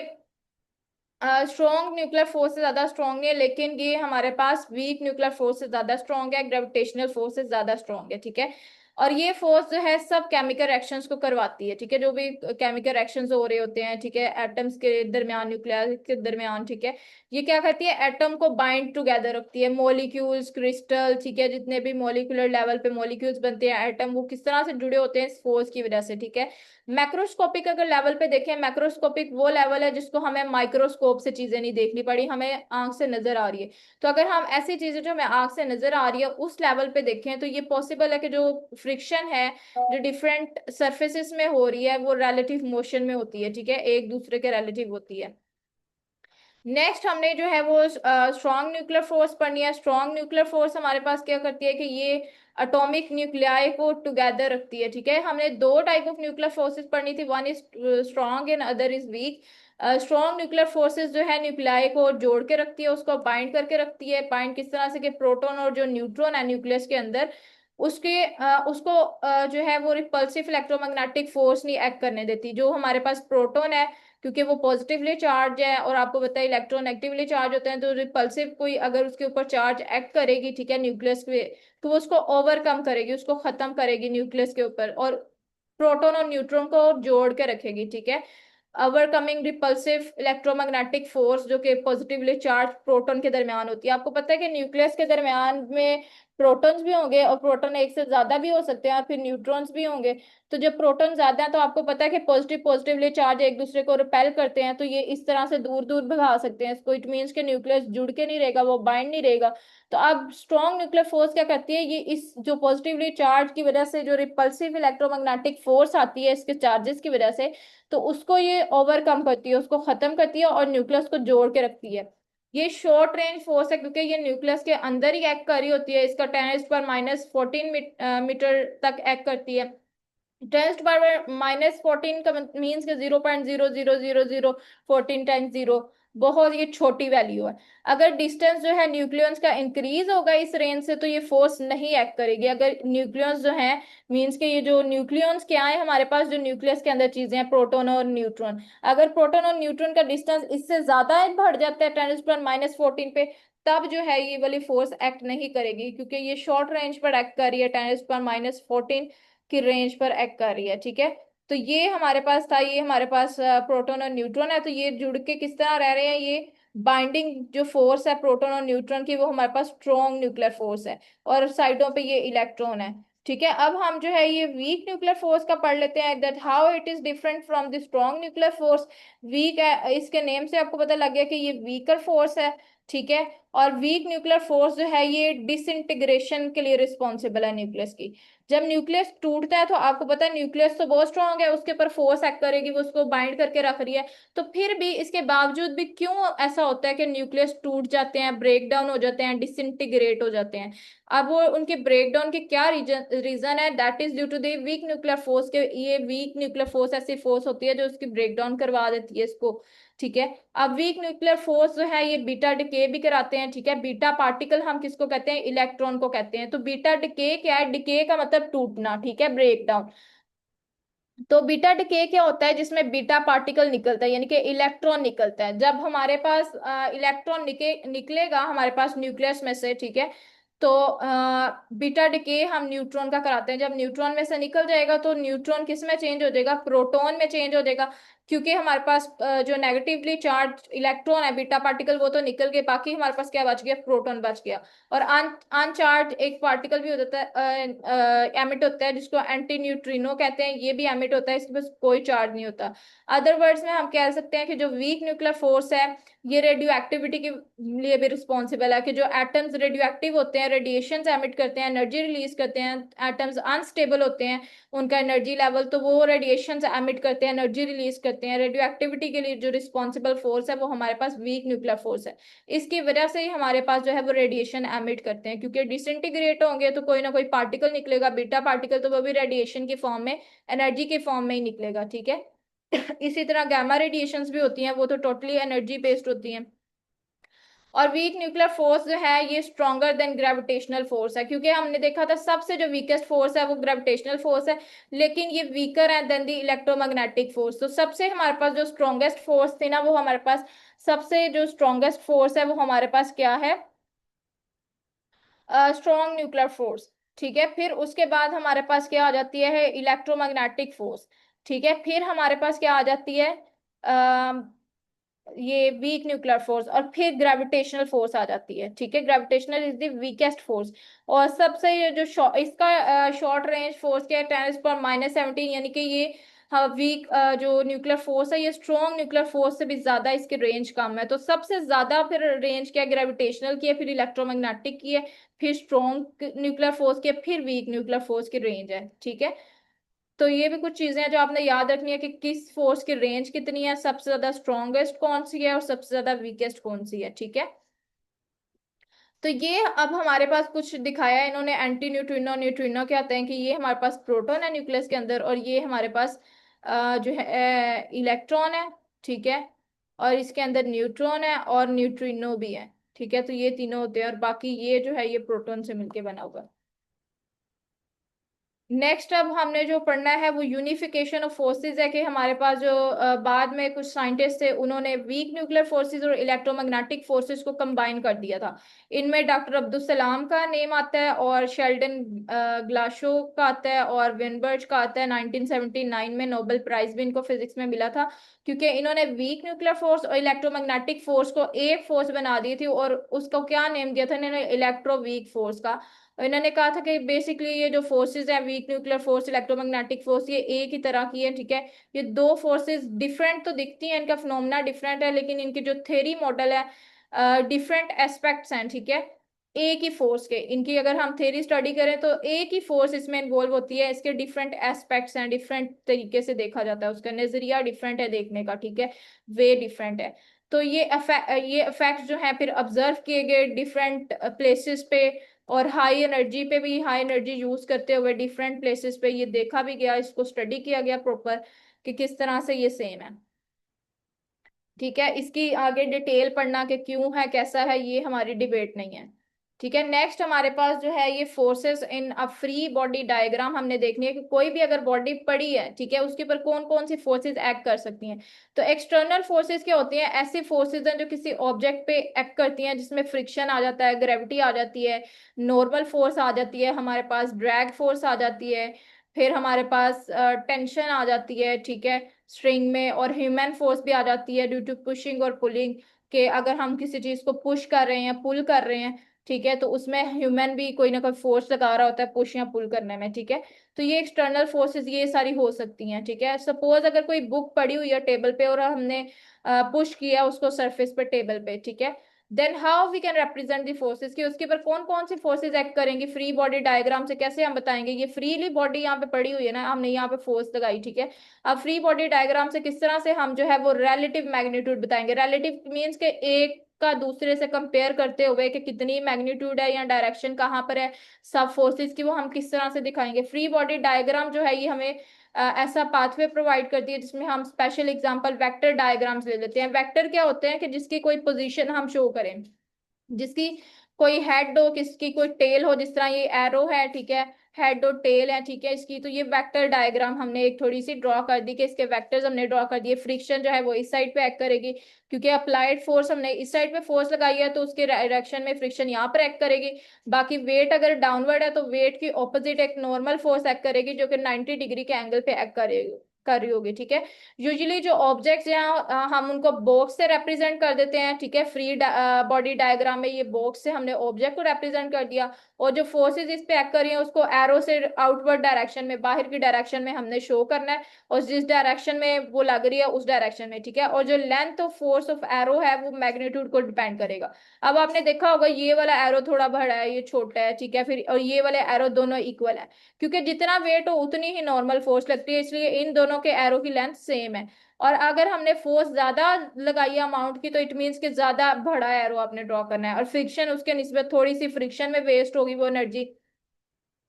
स्ट्रॉन्ग न्यूक्लियर फोर्स से ज्यादा स्ट्रॉन्ग है, लेकिन ये हमारे पास वीक न्यूक्लियर फोर्स से ज्यादा स्ट्रॉन्ग है, ग्रेविटेशनल फोर्स से ज्यादा स्ट्रॉन्ग है, ठीक है। और ये फोर्स जो है सब केमिकल रिएक्शंस को करवाती है, ठीक है। जो भी केमिकल रिएक्शंस हो रहे होते हैं, ठीक है, एटम्स के दरमियान, न्यूक्लियर के दरमियान, ठीक है, ये क्या करती है, एटम को बाइंड टुगेदर रखती है, मॉलिक्यूल्स क्रिस्टल, ठीक है, जितने भी मॉलिक्यूलर लेवल पे मॉलिक्यूल्स बनते हैं एटम, वो किस तरह से जुड़े होते हैं इस फोर्स की वजह से, ठीक है। मैक्रोस्कोपिक अगर लेवल पे देखें, मैक्रोस्कोपिक वो लेवल है जिसको हमें माइक्रोस्कोप से चीजें नहीं देखनी पड़ी, हमें आंख से नजर आ रही है। तो अगर हम ऐसी चीजें जो हमें आंख से नजर आ रही है उस लेवल पे देखें तो ये पॉसिबल है कि जो फ्रिक्शन है जो डिफरेंट सरफेसेस में हो रही है वो रिलेटिव मोशन में होती है, ठीक है, एक दूसरे के रिलेटिव होती है। नेक्स्ट हमने जो है वो स्ट्रॉन्ग न्यूक्लियर फोर्स पढ़नी है। स्ट्रॉन्ग न्यूक्लियर फोर्स हमारे पास क्या करती है कि ये अटोमिक न्यूक्लियाई को टुगेदर रखती है, ठीक है। हमने दो टाइप ऑफ न्यूक्लियर फोर्सेस पढ़नी थी, one is strong and other is weak. Strong nuclear forces जो है न्यूक्लियाई को जोड़ के रखती है, उसको बाइंड करके रखती है। बाइंड किस तरह से कि प्रोटॉन और जो न्यूट्रॉन है न्यूक्लियस के अंदर उसको जो है वो रिपल्सिव इलेक्ट्रोमैग्नेटिक फोर्स नहीं एक्ट करने देती। जो हमारे पास प्रोटॉन है क्योंकि वो पॉजिटिवली चार्ज है और आपको पता है इलेक्ट्रॉन नेगेटिवली चार्ज होते हैं, तो रिपल्सिव कोई अगर उसके ऊपर चार्ज एक्ट करेगी, ठीक है, न्यूक्लियस पे, तो वो उसको ओवरकम करेगी, उसको खत्म करेगी न्यूक्लियस के ऊपर, और प्रोटॉन और न्यूट्रॉन को जोड़ के रखेगी, ठीक है। ओवरकमिंग रिपल्सिव इलेक्ट्रोमैग्नेटिक फोर्स जो कि पॉजिटिवली चार्ज प्रोटॉन के दरमियान होती है। आपको पता है कि न्यूक्लियस के दरमियान में प्रोटॉन्स भी होंगे और प्रोटॉन एक से ज्यादा भी हो सकते हैं और फिर न्यूट्रॉन्स भी होंगे। तो जब प्रोटॉन ज्यादा है तो आपको पता है कि पॉजिटिवली चार्ज एक दूसरे को रिपेल करते हैं, तो ये इस तरह से दूर दूर भगा सकते हैं इसको। इट मीन्स के न्यूक्लियस जुड़ के नहीं रहेगा, वो बाइंड नहीं रहेगा। तो अब स्ट्रॉन्ग न्यूक्लियर फोर्स क्या करती है, ये इस जो पॉजिटिवली चार्ज की वजह से जो रिपल्सिव इलेक्ट्रोमैग्नेटिक फोर्स आती है इसके चार्जेस की वजह से, तो उसको ये ओवरकम करती है, उसको खत्म करती है और न्यूक्लियस को जोड़ के रखती है। ये शॉर्ट रेंज फोर्स है क्योंकि ये न्यूक्लियस के अंदर ही एक्ट कर रही होती है। इसका 10⁻⁻14 मीटर तक एक्ट करती है। 10⁻⁻14 का मीन्स के 0.0000014 टाइम्स जीरो, बहुत ये छोटी वैल्यू है। अगर डिस्टेंस जो है न्यूक्लियंस का इंक्रीज होगा इस रेंज से तो ये फोर्स नहीं एक्ट करेगी। अगर न्यूक्लियंस जो है मीन्स के ये जो न्यूक्लियंस क्या है हमारे पास, जो न्यूक्लियस के अंदर चीजें हैं प्रोटॉन और न्यूट्रॉन, अगर प्रोटॉन और न्यूट्रॉन का डिस्टेंस इससे ज्यादा बढ़ जाता है 10⁻⁻14 पे, तब जो है ये वाली फोर्स एक्ट नहीं करेगी क्योंकि ये शॉर्ट रेंज पर एक्ट कर रही है, 10⁻⁻14 की रेंज पर एक्ट कर रही है, ठीक है। तो ये हमारे पास था, ये हमारे पास प्रोटॉन और न्यूट्रॉन है, तो ये जुड़ के किस तरह रह रहे हैं, ये बाइंडिंग जो फोर्स है प्रोटॉन और न्यूट्रॉन की वो हमारे पास स्ट्रॉन्ग न्यूक्लियर फोर्स है, और साइडों पे ये इलेक्ट्रॉन है, ठीक है, अब हम जो है ये वीक न्यूक्लियर फोर्स का पढ़ लेते हैं, that how it is different from the strong nuclear force. Weak है, इसके नेम से आपको पता लग गया कि ये वीकर फोर्स है। ठीक है, और वीक न्यूक्लियर फोर्स जो है ये डिसइंटीग्रेशन के लिए रिस्पॉन्सिबल है न्यूक्लियस की। जब न्यूक्लियस टूटता है तो आपको पता है न्यूक्लियस तो बहुत स्ट्रांग है, उसके ऊपर फोर्स एक्ट करेगी, वो उसको बाइंड करके रख रही है। तो फिर भी इसके बावजूद भी क्यों ऐसा होता है कि न्यूक्लियस टूट जाते हैं, ब्रेक डाउन हो जाते हैं, डिसइंटीग्रेट हो जाते हैं। अब वो उनके ब्रेकडाउन के क्या रीजन रीजन है, that is due to the weak nuclear force के। ये वीक न्यूक्लियर फोर्स ऐसी फोर्स होती है जो उसकी ब्रेकडाउन करवा देती है इसको। ठीक है, अब वीक न्यूक्लियर फोर्स जो है ये बीटा डिके भी कराते हैं। ठीक है, बीटा पार्टिकल हम किसको कहते हैं, इलेक्ट्रॉन को कहते हैं। तो बीटा डिके क्या है, डिके का मतलब टूटना। ठीक है, ब्रेकडाउन। तो बीटा डिके क्या होता है, जिसमें बीटा पार्टिकल निकलता है, यानी कि इलेक्ट्रॉन निकलता है। जब हमारे पास इलेक्ट्रॉन निकलेगा हमारे पास न्यूक्लियस में से, ठीक है, तो बीटा डिके हम न्यूट्रॉन का कराते हैं। जब न्यूट्रॉन में से निकल जाएगा तो न्यूट्रॉन किस में चेंज हो जाएगा, प्रोटॉन में चेंज हो जाएगा। क्योंकि हमारे पास जो नेगेटिवली चार्ज इलेक्ट्रॉन है, बीटा पार्टिकल, वो तो निकल गए, बाकी हमारे पास क्या बच गया, प्रोटॉन बच गया। और अनचार्ज एक पार्टिकल भी हो जाता है, एमिट होता है, जिसको एंटी न्यूट्रिनो कहते हैं, ये भी एमिट होता है, इसके पास कोई चार्ज नहीं होता। अदर वर्ड्स में हम कह सकते हैं कि जो वीक न्यूक्लियर फोर्स है ये रेडियो एक्टिविटी के लिए भी रिस्पॉन्सिबल है, कि जो एटम्स रेडियो एक्टिव होते हैं, रेडिएशन एमिट करते हैं, एनर्जी रिलीज करते हैं। एटम्स अनस्टेबल होते हैं, उनका एनर्जी लेवल, तो वो रेडिएशन एमिट करते हैं, एनर्जी रिलीज करते हैं। रेडियो एक्टिविटी के लिए जो रिस्पॉन्सिबल फोर्स है वो हमारे पास वीक न्यूक्लियर फोर्स है। इसकी वजह से ही हमारे पास जो है वो रेडिएशन एमिट करते हैं, क्योंकि डिसइंटीग्रेट होंगे तो कोई ना कोई पार्टिकल निकलेगा, बीटा पार्टिकल, तो वो भी रेडिएशन की फॉर्म में, एनर्जी की फॉर्म में ही निकलेगा। ठीक है, इसी तरह गामा रेडिएशंस भी होती हैं, वो तो टोटली एनर्जी बेस्ड होती हैं। और वीक न्यूक्लियर फोर्स जो है ये स्ट्रॉन्गर देन ग्रेविटेशनल फोर्स है, क्योंकि हमने देखा था सबसे जो वीकेस्ट फोर्स है वो ग्रेविटेशनल फोर्स है, लेकिन ये वीकर है देन द इलेक्ट्रोमैग्नेटिक फोर्स। तो सबसे हमारे पास जो स्ट्रॉन्गेस्ट फोर्स थी ना, वो हमारे पास सबसे जो स्ट्रॉन्गेस्ट फोर्स है वो हमारे पास क्या है, स्ट्रॉन्ग न्यूक्लियर फोर्स। ठीक है, फिर उसके बाद हमारे पास क्या आ जाती है, इलेक्ट्रोमैग्नेटिक फोर्स। ठीक है, फिर हमारे पास क्या आ जाती है, ये वीक न्यूक्लियर फोर्स, और फिर ग्रेविटेशनल फोर्स आ जाती है। ठीक है, gravitational is the weakest force. और सबसे ये जो इसका शॉर्ट रेंज फोर्स क्या है, 10⁻⁻17, यानी कि ये वीक जो न्यूक्लियर फोर्स है ये स्ट्रॉन्ग न्यूक्लियर फोर्स से भी ज्यादा इसकी रेंज कम है। तो सबसे ज्यादा फिर रेंज क्या है, ग्रेविटेशनल की है, फिर इलेक्ट्रोमैग्नेटिक की है, फिर स्ट्रॉन्ग न्यूक्लियर फोर्स की है, फिर वीक न्यूक्लियर फोर्स की रेंज है। ठीक है, तो ये भी कुछ चीजें हैं जो आपने याद रखनी है कि किस फोर्स की रेंज कितनी है, सबसे ज्यादा स्ट्रॉन्गेस्ट कौन सी है और सबसे ज्यादा वीकेस्ट कौन सी है। ठीक है, तो ये अब हमारे पास कुछ दिखाया है इन्होंने, एंटी न्यूट्रिनो। न्यूट्रिनो क्या होते हैं कि ये हमारे पास प्रोटॉन है न्यूक्लियस के अंदर, और ये हमारे पास जो है इलेक्ट्रॉन है। ठीक है, और इसके अंदर न्यूट्रॉन है और न्यूट्रिनो भी है। ठीक है, तो ये तीनों होते हैं, और बाकी ये जो है ये प्रोटॉन से मिलके बना हुआ है। नेक्स्ट अब हमने जो पढ़ना है वो यूनिफिकेशन ऑफ फोर्सेस है, कि हमारे पास जो बाद में कुछ साइंटिस्ट थे उन्होंने वीक न्यूक्लियर फोर्सेस और इलेक्ट्रोमैग्नेटिक फोर्सेस को कंबाइन कर दिया था। इनमें डॉक्टर अब्दुल सलाम का नेम आता है, और शेल्डन ग्लाशो का आता है, और विनबर्च का आता है। 1979 में नोबेल प्राइज भी इनको फिजिक्स में मिला था, क्योंकि इन्होंने वीक न्यूक्लियर फोर्स और इलेक्ट्रोमैग्नेटिक फोर्स को एक फोर्स बना दी थी, और उसको क्या नेम दिया था इन्होंने, इलेक्ट्रो वीक फोर्स का। और इन्होंने कहा था कि बेसिकली ये जो फोर्सेस है, week nuclear force, electromagnetic force, ये एक ही तरह की है। ठीक है, ये दो फोर्सेस डिफरेंट तो दिखती हैं, इनका फिनोमेना डिफरेंट है, लेकिन इनकी जो थ्योरी मॉडल है, डिफरेंट एस्पेक्ट्स हैं। ठीक है, एक ही फोर्स के, इनकी अगर हम थ्योरी स्टडी करें तो एक ही फोर्स इसमें इन्वॉल्व होती है, इसके डिफरेंट एस्पेक्ट्स हैं, डिफरेंट तरीके से देखा जाता है, उसका नजरिया डिफरेंट है देखने का। ठीक है, वे डिफरेंट है। तो ये इफेक्ट जो है फिर ऑब्जर्व किए गए डिफरेंट प्लेसेस पे, और हाई एनर्जी पे भी, हाई एनर्जी यूज करते हुए डिफरेंट प्लेसेस पे ये देखा भी गया, इसको स्टडी किया गया प्रॉपर कि किस तरह से ये सेम है। ठीक है, इसकी आगे डिटेल पढ़ना कि क्यों है कैसा है ये हमारी डिबेट नहीं है। ठीक है, नेक्स्ट हमारे पास जो है ये forces in a free body diagram हमने देखनी है, कि कोई भी अगर बॉडी पड़ी है, ठीक है, उसके ऊपर कौन कौन सी फोर्सेस एक्ट कर सकती हैं। तो एक्सटर्नल फोर्सेस क्या होती हैं, ऐसी फोर्सेस हैं जो किसी ऑब्जेक्ट पे एक्ट करती हैं, जिसमें फ्रिक्शन आ जाता है, ग्रेविटी आ जाती है, नॉर्मल फोर्स आ जाती है, हमारे पास ड्रैग फोर्स आ जाती है, फिर हमारे पास टेंशन आ जाती है। ठीक है, स्ट्रिंग में, और ह्यूमन फोर्स भी आ जाती है ड्यू टू पुशिंग और पुलिंग, के अगर हम किसी चीज को पुश कर रहे हैं, पुल कर रहे हैं। ठीक है, तो उसमें ह्यूमन भी कोई ना कोई फोर्स लगा रहा होता है पुश या पुल करने में, ठीक है। तो ये एक्सटर्नल फोर्सेस ये सारी हो सकती हैं, ठीक है। सपोज अगर कोई बुक पड़ी हुई है टेबल पे और हमने पुश किया उसको सरफेस पे टेबल पे, ठीक है, then how we can represent the forces, कि उसके ऊपर कौन कौन सी फोर्सेस एक्ट करेंगी फ्री बॉडी डायग्राम से कैसे हम बताएंगे। ये फ्रीली बॉडी यहाँ पे पड़ी हुई है ना, हमने यहाँ पे फोर्स लगाई, ठीक है। अब फ्री बॉडी डायग्राम से किस तरह से हम जो है वो रिलेटिव मैग्नीट्यूड बताएंगे। रिलेटिव मीन्स के एक का दूसरे से कंपेयर करते हुए कि कितनी मैग्नीट्यूड है या डायरेक्शन कहाँ पर है सब फोर्सेस की, वो हम किस तरह से दिखाएंगे। फ्री बॉडी डायग्राम जो है ये हमें ऐसा पाथवे प्रोवाइड करती है जिसमें हम स्पेशल एग्जांपल वेक्टर डायग्राम्स ले लेते हैं। वेक्टर क्या होते हैं कि जिसकी कोई पोजीशन हम शो करें, जिसकी कोई हेड हो, किसकी कोई टेल हो, जिस तरह ये एरो है, ठीक है, हेड और टेल है, ठीक है इसकी। तो ये वेक्टर डायग्राम हमने एक थोड़ी सी ड्रॉ कर दी कि इसके वेक्टर्स हमने ड्रॉ कर दिए। फ्रिक्शन जो है वो इस साइड पे एक्ट करेगी, क्योंकि अप्लाइड फोर्स हमने इस साइड पे फोर्स लगाई है तो उसके डायरेक्शन में फ्रिक्शन यहाँ पर एक्ट करेगी। बाकी वेट अगर डाउनवर्ड है तो वेट की ऑपोजिट एक नॉर्मल फोर्स एक्ट करेगी जो कि 90 डिग्री के एंगल पे एक्ट करेगी कर रही होगी, ठीक है। यूजुअली जो ऑब्जेक्ट्स हैं हम उनको बॉक्स से रिप्रेजेंट कर देते हैं, ठीक है। फ्री बॉडी डायग्राम में ये बॉक्स से हमने ऑब्जेक्ट को रिप्रेजेंट कर दिया, और जो फोर्सेस इस पे एक्ट कर रही हैं उसको एरो से आउटवर्ड डायरेक्शन में, बाहर की डायरेक्शन में हमने शो करना है, और जिस डायरेक्शन में वो लग रही है उस डायरेक्शन में, ठीक है। और जो length of force of arrow है वो मैग्नीट्यूड को डिपेंड करेगा। अब आपने देखा होगा ये वाला एरो थोड़ा बड़ा है, ये छोटा है, ठीक है, फिर और ये वाले एरो दोनों इक्वल है, क्योंकि जितना वेट हो उतनी ही नॉर्मल फोर्स लगती है, इसलिए इन दोनों के एरो की लेंथ सेम है। और अगर हमने फोर्स ज्यादा लगाई है अमाउंट की तो इट मीन्स कि ज्यादा बड़ा एरो आपने ड्रॉ करना है, और फ्रिक्शन उसके निस्बत थोड़ी सी फ्रिक्शन में वेस्ट होगी वो एनर्जी,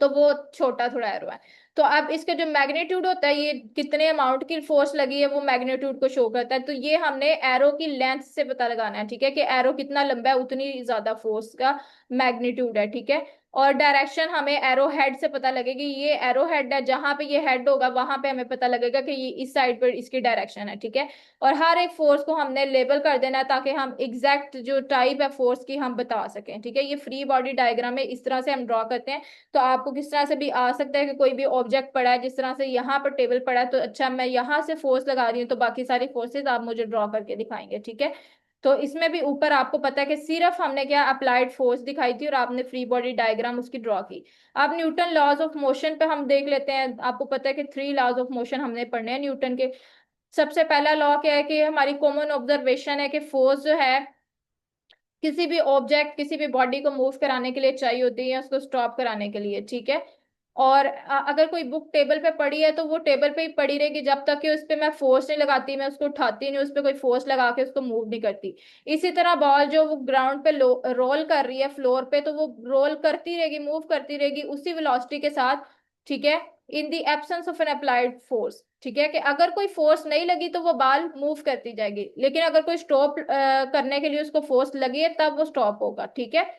तो वो छोटा थोड़ा एरो है। तो अब इसके जो मैग्नीट्यूड होता है, ये कितने अमाउंट की फोर्स लगी है वो मैग्नीट्यूड को शो करता है। तो ये हमने एरो की लेंथ से पता लगाना है, ठीक है, कि एरो कितना लंबा है उतनी ज्यादा फोर्स का मैग्नीट्यूड है, ठीक है। और डायरेक्शन हमें एरो हेड से पता लगेगी, ये एरो हेड है, जहां पे ये हेड होगा वहां पे हमें पता लगेगा कि ये इस साइड पर इसकी डायरेक्शन है, ठीक है। और हर एक फोर्स को हमने लेबल कर देना है ताकि हम एग्जैक्ट जो टाइप है फोर्स की हम बता सकें, ठीक है। ये फ्री बॉडी डायग्राम है, इस तरह से हम ड्रॉ करते हैं। तो आपको किस तरह से भी आ सकता है कि कोई भी ऑब्जेक्ट पड़ा है, जिस तरह से यहाँ पर टेबल पड़ा है, तो अच्छा मैं यहाँ से फोर्स लगा रही हूँ तो बाकी सारी फोर्सेस आप मुझे ड्रॉ करके दिखाएंगे, ठीक है। तो इसमें भी ऊपर आपको पता है कि सिर्फ हमने क्या अप्लाइड फोर्स दिखाई थी और आपने फ्री बॉडी डायग्राम उसकी ड्रॉ की। अब न्यूटन लॉज ऑफ मोशन पे हम देख लेते हैं। आपको पता है कि 3 लॉज ऑफ मोशन हमने पढ़ने हैं न्यूटन के। सबसे पहला लॉ क्या है कि हमारी कॉमन ऑब्जर्वेशन है कि फोर्स जो है किसी भी ऑब्जेक्ट किसी भी बॉडी को मूव कराने के लिए चाहिए होती है, उसको स्टॉप कराने के लिए, ठीक है। और अगर कोई बुक टेबल पे पड़ी है तो वो टेबल पे ही पड़ी रहेगी जब तक कि उस पे मैं फोर्स नहीं लगाती, मैं उसको उठाती नहीं, उस पे कोई फोर्स लगा के उसको मूव नहीं करती। इसी तरह बॉल जो वो ग्राउंड पे रोल कर रही है फ्लोर पे, तो वो रोल करती रहेगी, मूव करती रहेगी उसी वेलोसिटी के साथ, ठीक है, in the absence of N applied force, ठीक है। कि अगर कोई फोर्स नहीं लगी तो वो बॉल मूव करती जाएगी, लेकिन अगर कोई स्टॉप करने के लिए उसको फोर्स लगी है तब वो स्टॉप होगा, ठीक है।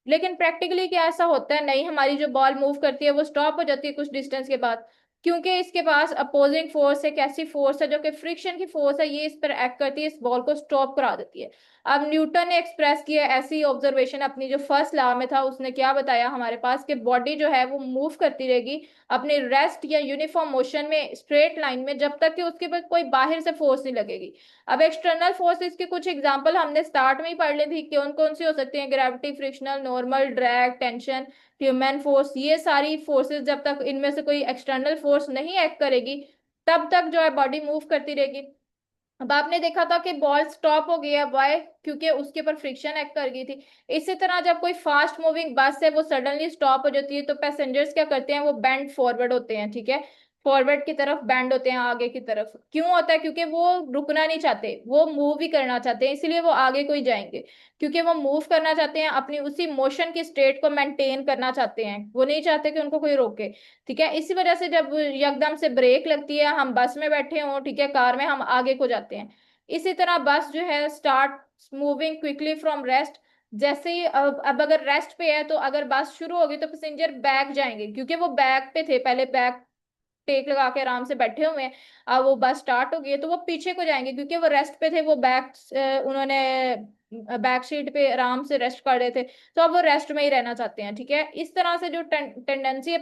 लेकिन प्रैक्टिकली क्या ऐसा होता है, नहीं, हमारी जो बॉल मूव करती है वो स्टॉप हो जाती है कुछ डिस्टेंस के बाद, क्योंकि इसके पास अपोजिंग फोर्स एक ऐसी फोर्स है जो कि फ्रिक्शन की फोर्स है, ये इस पर एक्ट करती है, इस बॉल को स्टॉप करा देती है। अब न्यूटन ने एक्सप्रेस किया ऐसी ऑब्जर्वेशन अपनी जो फर्स्ट लॉ में था, उसने क्या बताया हमारे पास कि बॉडी जो है वो मूव करती रहेगी अपनी रेस्ट या यूनिफॉर्म मोशन में स्ट्रेट लाइन में जब तक कि उसके पास कोई बाहर से फोर्स नहीं लगेगी। अब एक्सटर्नल फोर्सेस के कुछ एग्जांपल हमने स्टार्ट में ही पढ़ ली थी, कौन कौन सी हो सकती हैं, gravity, frictional, normal, drag, tension, human force. ये सारी फोर्सेस जब तक इनमें से कोई एक्सटर्नल फोर्स नहीं एक्ट करेगी तब तक जो है बॉडी मूव करती रहेगी। अब आपने देखा था कि बॉल स्टॉप हो गया, वाई, क्योंकि उसके ऊपर फ्रिक्शन एक्ट कर गई थी। इसी तरह जब कोई फास्ट मूविंग बस है वो सडनली स्टॉप हो जाती है तो पैसेंजर्स क्या करते हैं, वो बेंड फॉरवर्ड होते हैं, ठीक है, फॉरवर्ड की तरफ बेंड होते हैं, आगे की तरफ। क्यों होता है? क्योंकि वो रुकना नहीं चाहते, वो मूव ही करना चाहते हैं, इसलिए वो आगे को ही जाएंगे, क्योंकि वो मूव करना चाहते हैं, अपनी उसी मोशन की स्टेट को मेंटेन करना चाहते हैं, वो नहीं चाहते कि उनको कोई रोके, ठीक है। इसी वजह से जब एकदम से ब्रेक लगती है, हम बस में बैठे हों, ठीक है, कार में, हम आगे को जाते हैं। इसी तरह बस जो है start moving quickly from rest, जैसे ही अब अगर रेस्ट पे है तो अगर बस शुरू होगी तो पैसेंजर बैक जाएंगे, क्योंकि वो बैक पे थे पहले, बैक टेक लगा के आराम से बैठे हुए हैं। अब वो बस स्टार्ट हो गई है तो वो पीछे को जाएंगे, क्योंकि वो रेस्ट पे थे, वो उन्होंने बैक सीट पे आराम से रेस्ट कर रहे थे, तो अब वो रेस्ट में ही रहना चाहते हैं, ठीक है। इस तरह से जो टेंडेंसी है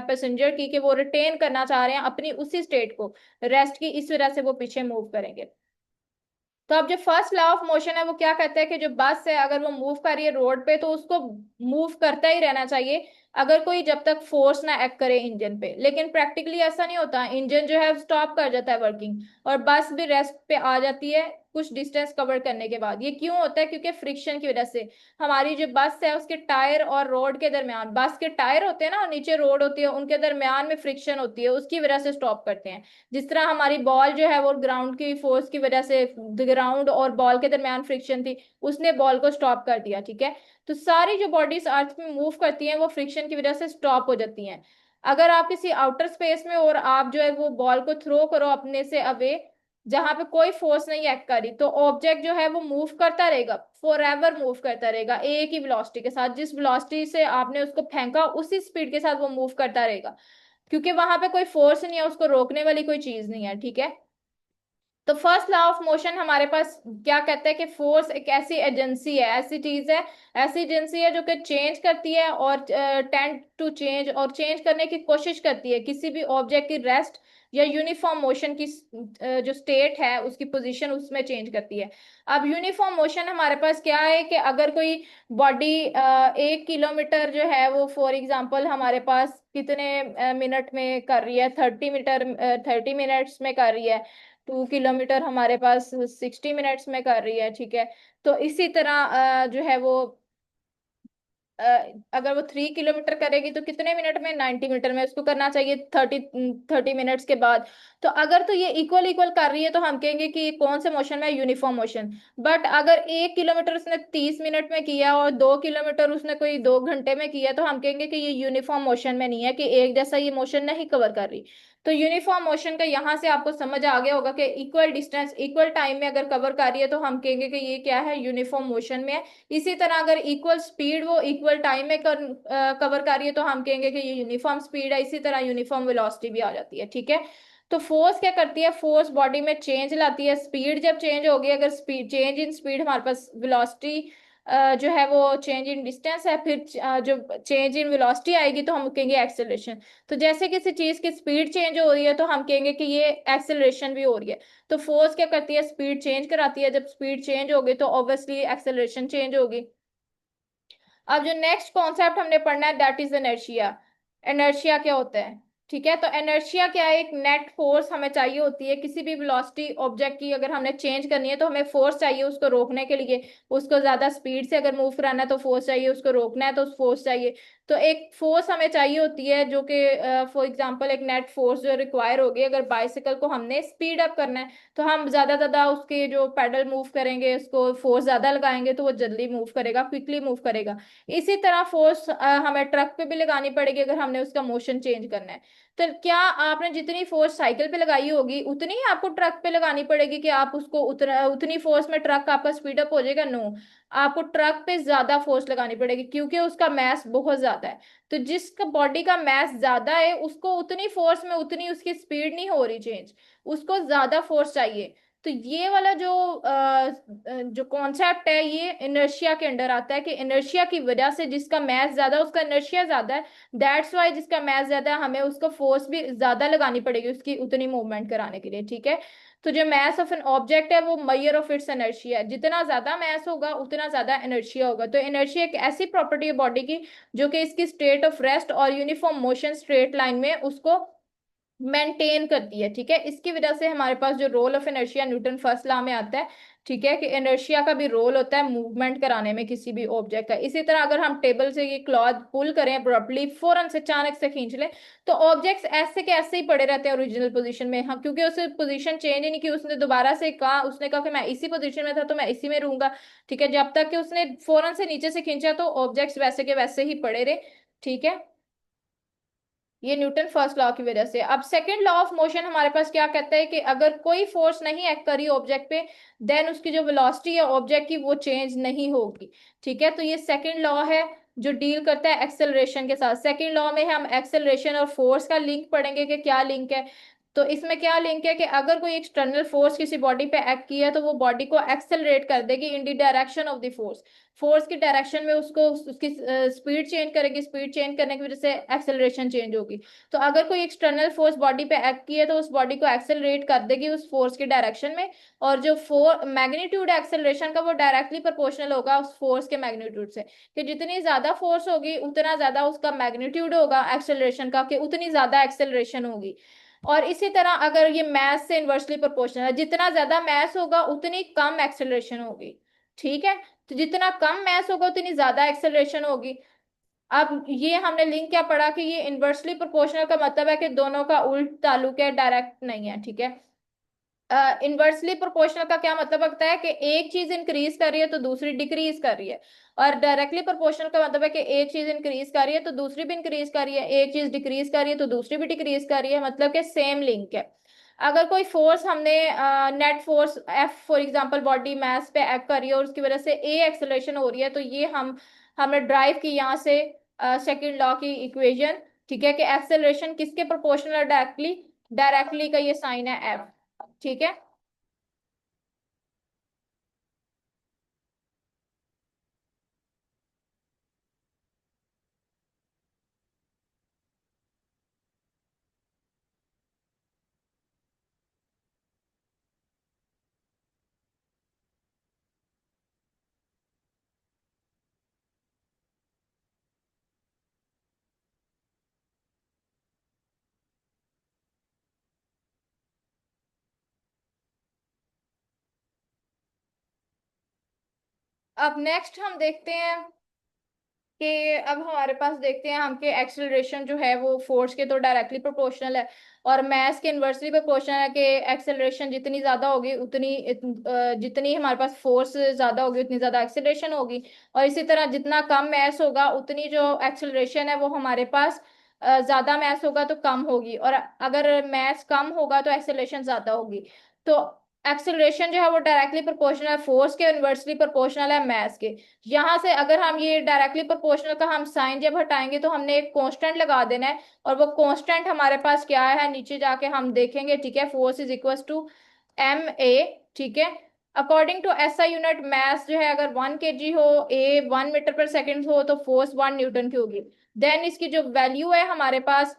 पैसेंजर की कि वो रिटेन करना चाह रहे हैं अपनी उसी स्टेट को, रेस्ट की, इस वजह से वो पीछे मूव करेंगे। तो अब जो फर्स्ट लॉ ऑफ मोशन है वो क्या कहता है कि जो बस है अगर वो मूव कर रही है रोड पे तो उसको मूव करता ही रहना चाहिए, अगर कोई जब तक फोर्स ना एक्ट करे इंजन पे। लेकिन प्रैक्टिकली ऐसा नहीं होता, इंजन जो है स्टॉप कर जाता है वर्किंग और बस भी रेस्ट पे आ जाती है कुछ डिस्टेंस कवर करने के बाद। ये क्यों होता है? क्योंकि फ्रिक्शन की वजह से हमारी जो बस है उसके टायर और रोड के दरमियान, बस के टायर होते हैं ना और नीचे रोड होती है, उनके दरमियान में फ्रिक्शन होती है, उसकी वजह से स्टॉप करते हैं। जिस तरह हमारी बॉल जो है वो ग्राउंड की फोर्स की वजह से, ग्राउंड और बॉल के दरमियान फ्रिक्शन थी, उसने बॉल को स्टॉप कर दिया। ठीक है, तो सारी जो बॉडीज अर्थ में मूव करती हैं वो फ्रिक्शन की वजह से स्टॉप हो जाती हैं। अगर आप किसी आउटर स्पेस में और आप जो है वो बॉल को थ्रो करो अपने से अवे, जहां पे कोई फोर्स नहीं एक्ट करी, तो ऑब्जेक्ट जो है वो मूव करता रहेगा, फॉर एवर मूव करता रहेगा एक ही वेलोसिटी के साथ। जिस वेलोसिटी से आपने उसको फेंका उसी स्पीड के साथ वो मूव करता रहेगा, क्योंकि वहां पे कोई फोर्स नहीं है, उसको रोकने वाली कोई चीज नहीं है। ठीक है, तो फर्स्ट लॉ ऑफ मोशन हमारे पास क्या कहता है कि फोर्स एक ऐसी एजेंसी है, ऐसी चीज है, ऐसी एजेंसी है जो कि चेंज करती है और टेंड टू चेंज, और चेंज करने की कोशिश करती है किसी भी ऑब्जेक्ट की रेस्ट या यूनिफॉर्म मोशन की जो स्टेट है उसकी पोजीशन उसमें चेंज करती है। अब यूनिफॉर्म मोशन हमारे पास क्या है कि अगर कोई बॉडी 1 किलोमीटर जो है वो फॉर एग्जांपल हमारे पास कितने मिनट में कर रही है, 30 मीटर, 30 मिनट्स में कर रही है, 2 किलोमीटर हमारे पास 60 मिनट्स में कर रही है। ठीक है, तो इसी तरह जो है वो अ, अगर वो 3 किलोमीटर करेगी तो कितने मिनट में, 90 मीटर में उसको करना चाहिए, 30 मिनट्स के बाद। तो अगर तो ये इक्वल इक्वल कर रही है तो हम कहेंगे कि ये कौन से मोशन में है, यूनिफॉर्म मोशन। बट अगर 1 किलोमीटर उसने 30 मिनट में किया और 2 किलोमीटर उसने कोई 2 घंटे में किया, तो हम कहेंगे कि ये यूनिफॉर्म मोशन में नहीं है, कि एक जैसा ये मोशन नहीं कवर कर रही। तो यूनिफॉर्म मोशन का यहाँ से आपको समझ आ गया होगा कि इक्वल डिस्टेंस इक्वल टाइम में अगर कवर कर रही है तो हम कहेंगे कि ये क्या है, यूनिफॉर्म मोशन में है। इसी तरह अगर इक्वल स्पीड वो इक्वल टाइम में कवर कर रही है तो हम कहेंगे कि ये यूनिफॉर्म स्पीड है। इसी तरह यूनिफॉर्म वेलोसिटी भी आ जाती है। ठीक है, तो फोर्स क्या करती है, फोर्स बॉडी में चेंज लाती है। स्पीड जब चेंज होगी, अगर स्पीड चेंज इन स्पीड, हमारे पास वेलोसिटी जो है वो चेंज इन डिस्टेंस है, फिर जो चेंज इन वेलोसिटी आएगी तो हम कहेंगे एक्सेलरेशन। तो जैसे किसी चीज की स्पीड चेंज हो रही है तो हम कहेंगे कि ये एक्सेलरेशन भी हो रही है। तो फोर्स क्या करती है, स्पीड चेंज कराती है, जब स्पीड चेंज होगी तो ऑब्वियसली एक्सेलरेशन चेंज होगी। अब जो नेक्स्ट कॉन्सेप्ट हमने पढ़ना है दैट इज इनर्शिया। इनर्शिया क्या होता है? ठीक है, तो इनर्शिया क्या है, एक नेट फोर्स हमें चाहिए होती है किसी भी वेलोसिटी ऑब्जेक्ट की, अगर हमने चेंज करनी है तो हमें फोर्स चाहिए उसको रोकने के लिए। उसको ज्यादा स्पीड से अगर मूव कराना है तो फोर्स चाहिए, उसको रोकना है तो फोर्स चाहिए। तो एक फोर्स हमें चाहिए होती है जो कि फॉर एग्जांपल एक नेट फोर्स जो रिक्वायर होगी, अगर बाइसिकल को हमने स्पीड अप करना है तो हम ज्यादा उसके जो पेडल मूव करेंगे उसको फोर्स ज्यादा लगाएंगे तो वो जल्दी मूव करेगा, क्विकली मूव करेगा। इसी तरह फोर्स हमें ट्रक पे भी लगानी पड़ेगी अगर हमने उसका मोशन चेंज करना है। तो क्या आपने जितनी फोर्स साइकिल पे लगाई होगी उतनी ही आपको ट्रक पे लगानी पड़ेगी कि आप उसको उतना उतनी फोर्स में ट्रक आपका स्पीड अप हो जाएगा? नो, आपको ट्रक पे ज्यादा फोर्स लगानी पड़ेगी क्योंकि उसका मैस बहुत ज्यादा है। तो जिसका बॉडी का मैस ज्यादा है उसको उतनी फोर्स में उतनी उसकी स्पीड नहीं हो रही चेंज, उसको ज्यादा फोर्स चाहिए। तो ये वाला जो कॉन्सेप्ट है ये इनर्शिया के अंडर आता है कि इनर्शिया की वजह से जिसका मैस ज्यादा है उसका इनर्शिया ज्यादा है। दैट्स वाई जिसका मैस ज्यादा है हमें उसको फोर्स भी ज्यादा लगानी पड़ेगी उसकी उतनी मूवमेंट कराने के लिए। ठीक है, तो जो मैस ऑफ एन ऑब्जेक्ट है वो मेजर ऑफ इट्स इनर्शिया, जितना ज्यादा मैस होगा उतना ज्यादा इनर्शिया होगा। तो इनर्शिया एक ऐसी प्रॉपर्टी है बॉडी की जो कि इसकी स्टेट ऑफ रेस्ट और यूनिफॉर्म मोशन स्ट्रेट लाइन में उसको मेंटेन करती है। ठीक है, इसकी वजह से हमारे पास जो role of inertia newton first law में आता है। ठीक है, कि इनर्शिया का भी रोल होता है मूवमेंट कराने में किसी भी ऑब्जेक्ट का। इसी तरह अगर हम टेबल से ये क्लॉथ पुल करें अब्रप्टली, फौरन से अचानक से खींच लें, तो ऑब्जेक्ट्स ऐसे के ऐसे ही पड़े रहते हैं ओरिजिनल पोजीशन में। हाँ, क्योंकि उसे पोजीशन चेंज ही नहीं की, उसने दोबारा से कहा, उसने कहा कि मैं इसी पोजीशन में था तो मैं इसी में रहूंगा। ठीक है, जब तक कि उसने फौरन से नीचे से खींचा तो ऑब्जेक्ट्स वैसे के वैसे ही पड़े रहे। ठीक है, ये न्यूटन फर्स्ट लॉ की वजह से। अब सेकंड लॉ ऑफ मोशन हमारे पास क्या कहता है कि अगर कोई फोर्स नहीं एक्ट करी ऑब्जेक्ट पे, देन उसकी जो वेलोसिटी है ऑब्जेक्ट की वो चेंज नहीं होगी। ठीक है, तो ये सेकंड लॉ है जो डील करता है एक्सेलरेशन के साथ। सेकंड लॉ में हम एक्सेलरेशन और फोर्स का लिंक पढ़ेंगे कि क्या लिंक है। तो इसमें क्या लिंक है कि अगर कोई एक्सटर्नल फोर्स किसी बॉडी पे एक्ट किया तो वो बॉडी को एक्सेलरेट कर देगी in the direction of the force. Force की डायरेक्शन में उसको उसकी स्पीड चेंज करेगी, स्पीड चेंज करने की वजह से एक्सेलरेशन चेंज होगी। तो अगर कोई एक्सटर्नल फोर्स बॉडी पे एक्ट की है तो उस बॉडी को एक्सेलरेट कर देगी उस फोर्स की डायरेक्शन में। और जो मैग्नीट्यूड एक्सेलरेशन का वो डायरेक्टली प्रोपोर्शनल होगा उस फोर्स के मैग्नीट्यूड से, कि जितनी ज्यादा फोर्स होगी उतना ज्यादा उसका मैग्नीट्यूड होगा एक्सेलरेशन का, कि उतनी ज्यादा एक्सेलरेशन होगी। और इसी तरह अगर ये मैथ से इन्वर्सली प्रोपोर्शनल है, जितना ज्यादा मैथ होगा उतनी कम एक्सेलरेशन होगी। ठीक है, तो जितना कम मैथ होगा उतनी ज्यादा एक्सेलरेशन होगी। अब ये हमने लिंक क्या पढ़ा कि ये इन्वर्सली प्रोपोर्शनल का मतलब है कि दोनों का उल्ट ताल्लुक है, डायरेक्ट नहीं है। ठीक है, इन्वर्सली प्रोपोर्शनल का क्या मतलब होता है कि एक चीज इंक्रीज कर रही है तो दूसरी डिक्रीज कर रही है। और डायरेक्टली प्रोपोर्शनल का मतलब है कि एक चीज इंक्रीज कर रही है तो दूसरी भी इंक्रीज कर रही है, एक चीज डिक्रीज कर रही है तो दूसरी भी डिक्रीज कर रही है, मतलब कि सेम लिंक है। अगर कोई फोर्स हमने net force F for example body mass पे एक्ट कर रही है और उसकी वजह से ए एक्सेलरेशन हो रही है, तो ये हमने ड्राइव की यहाँ से सेकंड लॉ की इक्वेशन। ठीक है, कि एक्सेलरेशन किसके प्रोपोर्शनल है, डायरेक्टली, डायरेक्टली का ये साइन है एफ। ठीक है, अब नेक्स्ट हम देखते हैं कि अब हमारे पास देखते हैं हम कि एक्सेलरेशन जो है वो फोर्स के तो डायरेक्टली प्रोपोर्शनल है, और मास के इन्वर्सली प्रोपोर्शनल है, कि एक्सेलरेशन जितनी ज्यादा होगी उतनी जितनी हमारे पास फोर्स ज्यादा होगी उतनी ज्यादा एक्सेलरेशन होगी। और इसी तरह जितना कम मास होगा उतनी जो एक्सेलरेशन है वो हमारे पास ज्यादा मास होगा तो कम होगी, और अगर मास कम होगा तो एक्सेलरेशन ज्यादा होगी। तो एक्सेलरेशन जो है वो डायरेक्टली प्रोपोर्शनल है फोर्स के, इन्वर्सली प्रोपोर्शनल है मास के। यहां से अगर हम ये डायरेक्टली प्रोपोर्शनल का हम साइन जब हटाएंगे तो हमने एक कांस्टेंट लगा देना है, और वो कांस्टेंट हमारे पास क्या है नीचे जाके हम देखेंगे। ठीक है, force is equal to M A. ठीक है, according to SI unit mass जो है अगर 1 kg हो, ए 1 मीटर पर सेकेंड हो, तो फोर्स 1 न्यूटन की होगी। देन इसकी जो वैल्यू है हमारे पास,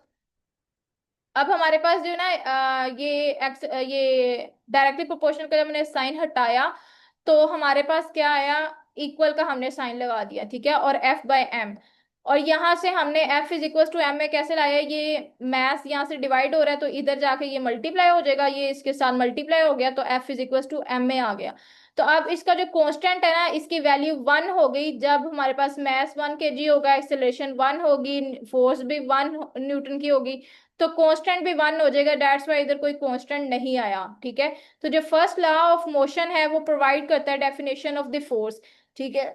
अब हमारे पास जो है ना ये डायरेक्टली प्रोपोर्शनल का जब हमने साइन हटाया तो हमारे पास क्या आया, इक्वल का हमने साइन लगा दिया। ठीक है, और एफ बाय एम, और यहां से हमने F is equal to M में कैसे लाया, ये मैथ यहाँ से डिवाइड हो रहा है तो इधर जाके ये मल्टीप्लाई हो जाएगा, ये इसके साथ मल्टीप्लाई हो गया तो F is equal to M में आ गया। तो अब इसका जो कांस्टेंट है ना इसकी वैल्यू 1 हो गई, जब हमारे पास मैथ 1 kg होगा, एक्सेलरेशन 1 होगी, फोर्स भी 1 न्यूटन की होगी, तो कांस्टेंट भी 1 हो जाएगा। दैट्स वाई इधर कोई कांस्टेंट नहीं आया। ठीक है, तो जो फर्स्ट लॉ ऑफ मोशन है वो प्रोवाइड करता है डेफिनेशन ऑफ द फोर्स। ठीक है,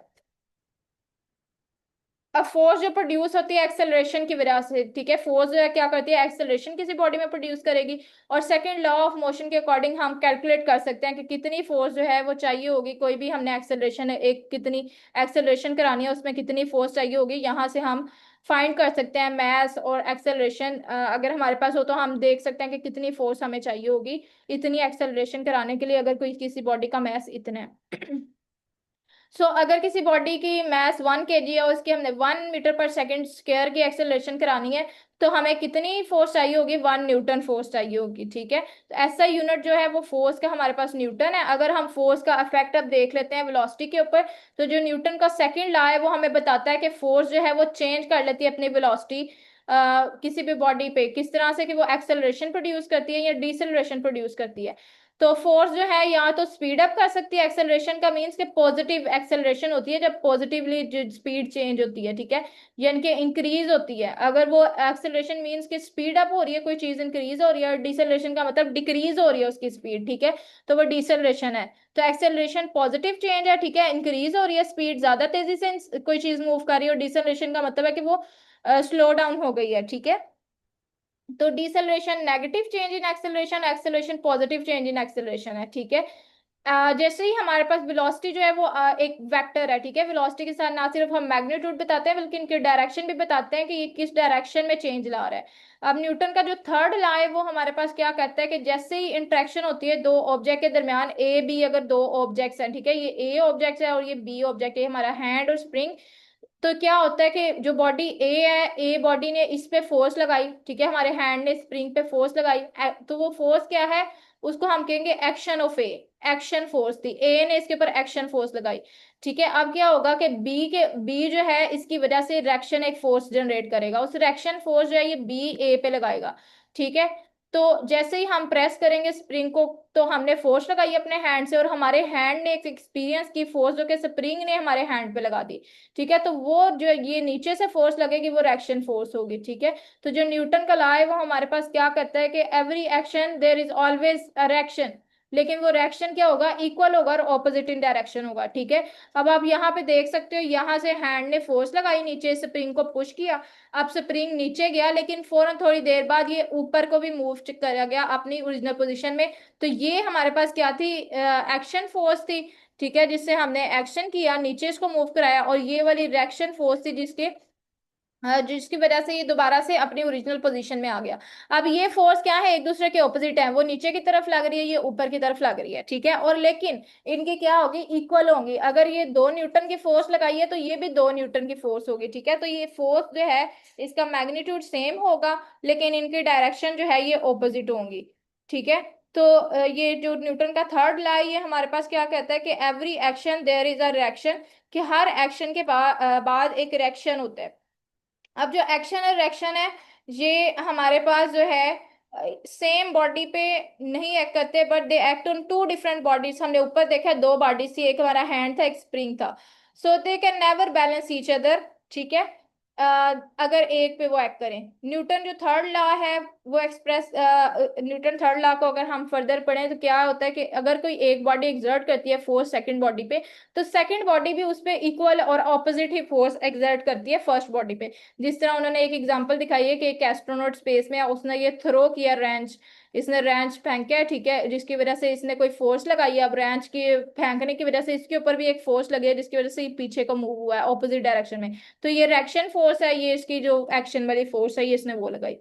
अब फोर्स जो प्रोड्यूस होती है एक्सेलरेशन की वजह से, ठीक है, फोर्स जो है क्या करती है, एक्सेलरेशन किसी बॉडी में प्रोड्यूस करेगी। और सेकंड लॉ ऑफ मोशन के अकॉर्डिंग हम कैलकुलेट कर सकते हैं कि कितनी फोर्स जो है वो चाहिए होगी, कोई भी हमने एक्सेलरेशन एक कितनी एक्सेलरेशन करानी है उसमें कितनी फोर्स चाहिए होगी, यहाँ से हम फाइंड कर सकते हैं मैस और एक्सेलरेशन अगर हमारे पास हो तो हम देख सकते हैं कि कितनी फोर्स हमें चाहिए होगी इतनी एक्सेलरेशन कराने के लिए, अगर कोई किसी बॉडी का मैस इतना है। अगर किसी बॉडी की मास 1 kg है और उसकी हमने 1 मीटर पर सेकेंड स्क्वायर की एक्सेलरेशन करानी है, तो हमें कितनी फोर्स चाहिए होगी, 1 न्यूटन फोर्स चाहिए होगी। ठीक है, तो ऐसा यूनिट जो है वो फोर्स का हमारे पास न्यूटन है। अगर हम फोर्स का इफेक्ट अब देख लेते हैं वेलोसिटी के ऊपर, तो जो न्यूटन का सेकंड लॉ है वो हमें बताता है कि फोर्स जो है वो चेंज कर लेती है अपनी वेलोसिटी किसी भी बॉडी पे, किस तरह से कि वो एक्सेलरेशन प्रोड्यूस करती है या डिसेलरेशन प्रोड्यूस करती है। तो फोर्स जो है या तो स्पीड अप कर सकती है, एक्सेलरेशन का मीन्स कि पॉजिटिव एक्सेलरेशन होती है जब पॉजिटिवली जो स्पीड चेंज होती है। ठीक है, यानी कि इंक्रीज होती है। अगर वो एक्सेलरेशन मीन्स कि स्पीड अप हो रही है, कोई चीज इंक्रीज हो रही है, और डिसेलरेशन का मतलब डिक्रीज हो रही है उसकी स्पीड। ठीक है, तो वो डिसेलरेशन है। तो एक्सेलरेशन पॉजिटिव चेंज है। ठीक है, इंक्रीज हो रही है स्पीड, ज्यादा तेजी से कोई चीज मूव कर रही है, और डिसेलरेशन का मतलब है कि वो स्लो डाउन हो गई है। ठीक है, तो deceleration negative change in acceleration, acceleration positive change in acceleration है। ठीक है, जैसे ही हमारे पास वेलोसिटी जो है वो एक वेक्टर है, ठीक है। वेलोसिटी के साथ ना सिर्फ हम मैग्नीट्यूड बताते हैं बल्कि इनकी डायरेक्शन भी बताते हैं कि ये किस डायरेक्शन में चेंज ला रहा है। अब न्यूटन का जो थर्ड लॉ है वो हमारे पास क्या कहता है कि जैसे ही इंटरेक्शन होती है दो ऑब्जेक्ट के दरमियान, ए बी, अगर दो ऑब्जेक्ट्स हैं, ठीक है, ये ए ऑब्जेक्ट है और ये बी ऑब्जेक्ट है, हमारा हैंड और स्प्रिंग, तो क्या होता है कि जो बॉडी ए है, ए बॉडी ने इस पे फोर्स लगाई, ठीक है, हमारे हैंड ने स्प्रिंग पे फोर्स लगाई, तो वो फोर्स क्या है, उसको हम कहेंगे action of A. Action force थी, ए ने इसके ऊपर एक्शन फोर्स लगाई, ठीक है। अब क्या होगा कि बी जो है इसकी वजह से रिएक्शन एक फोर्स जनरेट करेगा, उस रिएक्शन फोर्स जो है ये बी ए पे लगाएगा, ठीक है। तो जैसे ही हम प्रेस करेंगे स्प्रिंग को, तो हमने फोर्स लगाई अपने हैंड से और हमारे हैंड ने एक एक्सपीरियंस की फोर्स जो कि स्प्रिंग ने हमारे हैंड पे लगा दी, ठीक है। तो वो जो ये नीचे से फोर्स लगेगी वो रिएक्शन फोर्स होगी, ठीक है। तो जो न्यूटन का लॉ है वो हमारे पास क्या कहता है कि every action there is always a reaction, लेकिन वो रिएक्शन क्या होगा, इक्वल होगा और ऑपोजिट इन डायरेक्शन होगा, ठीक है। अब आप यहाँ पे देख सकते हो, यहाँ से हैंड ने फोर्स लगाई, नीचे स्प्रिंग को पुश किया, अब स्प्रिंग नीचे गया, लेकिन फौरन थोड़ी देर बाद ये ऊपर को भी मूव करा गया अपनी ओरिजिनल पोजीशन में। तो ये हमारे पास क्या थी, एक्शन फोर्स थी, ठीक है, जिससे हमने एक्शन किया, नीचे इसको मूव कराया, और ये वाली रिएक्शन फोर्स थी जिसकी वजह से ये दोबारा से अपनी ओरिजिनल पोजीशन में आ गया। अब ये फोर्स क्या है, एक दूसरे के ऑपोजिट है, वो नीचे की तरफ लग रही है, ये ऊपर की तरफ लग रही है, ठीक है। और लेकिन इनकी क्या होगी, इक्वल होंगी। अगर ये 2 न्यूटन की फोर्स लगाई है तो ये भी 2 न्यूटन की फोर्स होगी, ठीक है। तो ये फोर्स जो है इसका मैग्नीट्यूड सेम होगा, लेकिन इनकी डायरेक्शन जो है ये ऑपोजिट होंगी, ठीक है। तो ये जो न्यूटन का थर्ड लॉ है ये हमारे पास क्या कहता है कि every action there is a reaction, कि हर एक्शन के बाद एक रिएक्शन होता है। अब जो एक्शन और रिएक्शन है ये हमारे पास जो है सेम बॉडी पे नहीं एक्ट करते, but they act on two different bodies. हमने ऊपर देखा है 2 बॉडीज थी, एक हमारा हैंड था, एक स्प्रिंग था, so they can never balance each other, ठीक है। अगर एक पे वो एक्ट करें, न्यूटन जो थर्ड लॉ है वो एक्सप्रेस, न्यूटन थर्ड लॉ को अगर हम फर्दर पढ़ें तो क्या होता है कि अगर कोई एक बॉडी एक्सर्ट करती है फोर्स सेकंड बॉडी पे, तो सेकंड बॉडी भी उस पे इक्वल और ऑपोजिट ही फोर्स एक्सर्ट करती है फर्स्ट बॉडी पे। जिस तरह उन्होंने एक एग्जांपल दिखाई है कि एक एस्ट्रोनॉट स्पेस में है, उसने ये थ्रो किया रेंच, इसने रेंच फेंका है, ठीक है, जिसकी वजह से इसने कोई फोर्स लगाई है, अब रेंच के फेंकने की वजह से इसके ऊपर भी एक फोर्स लगी है जिसकी वजह से ये पीछे को मूव हुआ है ऑपोजिट डायरेक्शन में। तो ये रिएक्शन फोर्स है, ये इसकी जो एक्शन वाली फोर्स है ये इसने वो लगाई।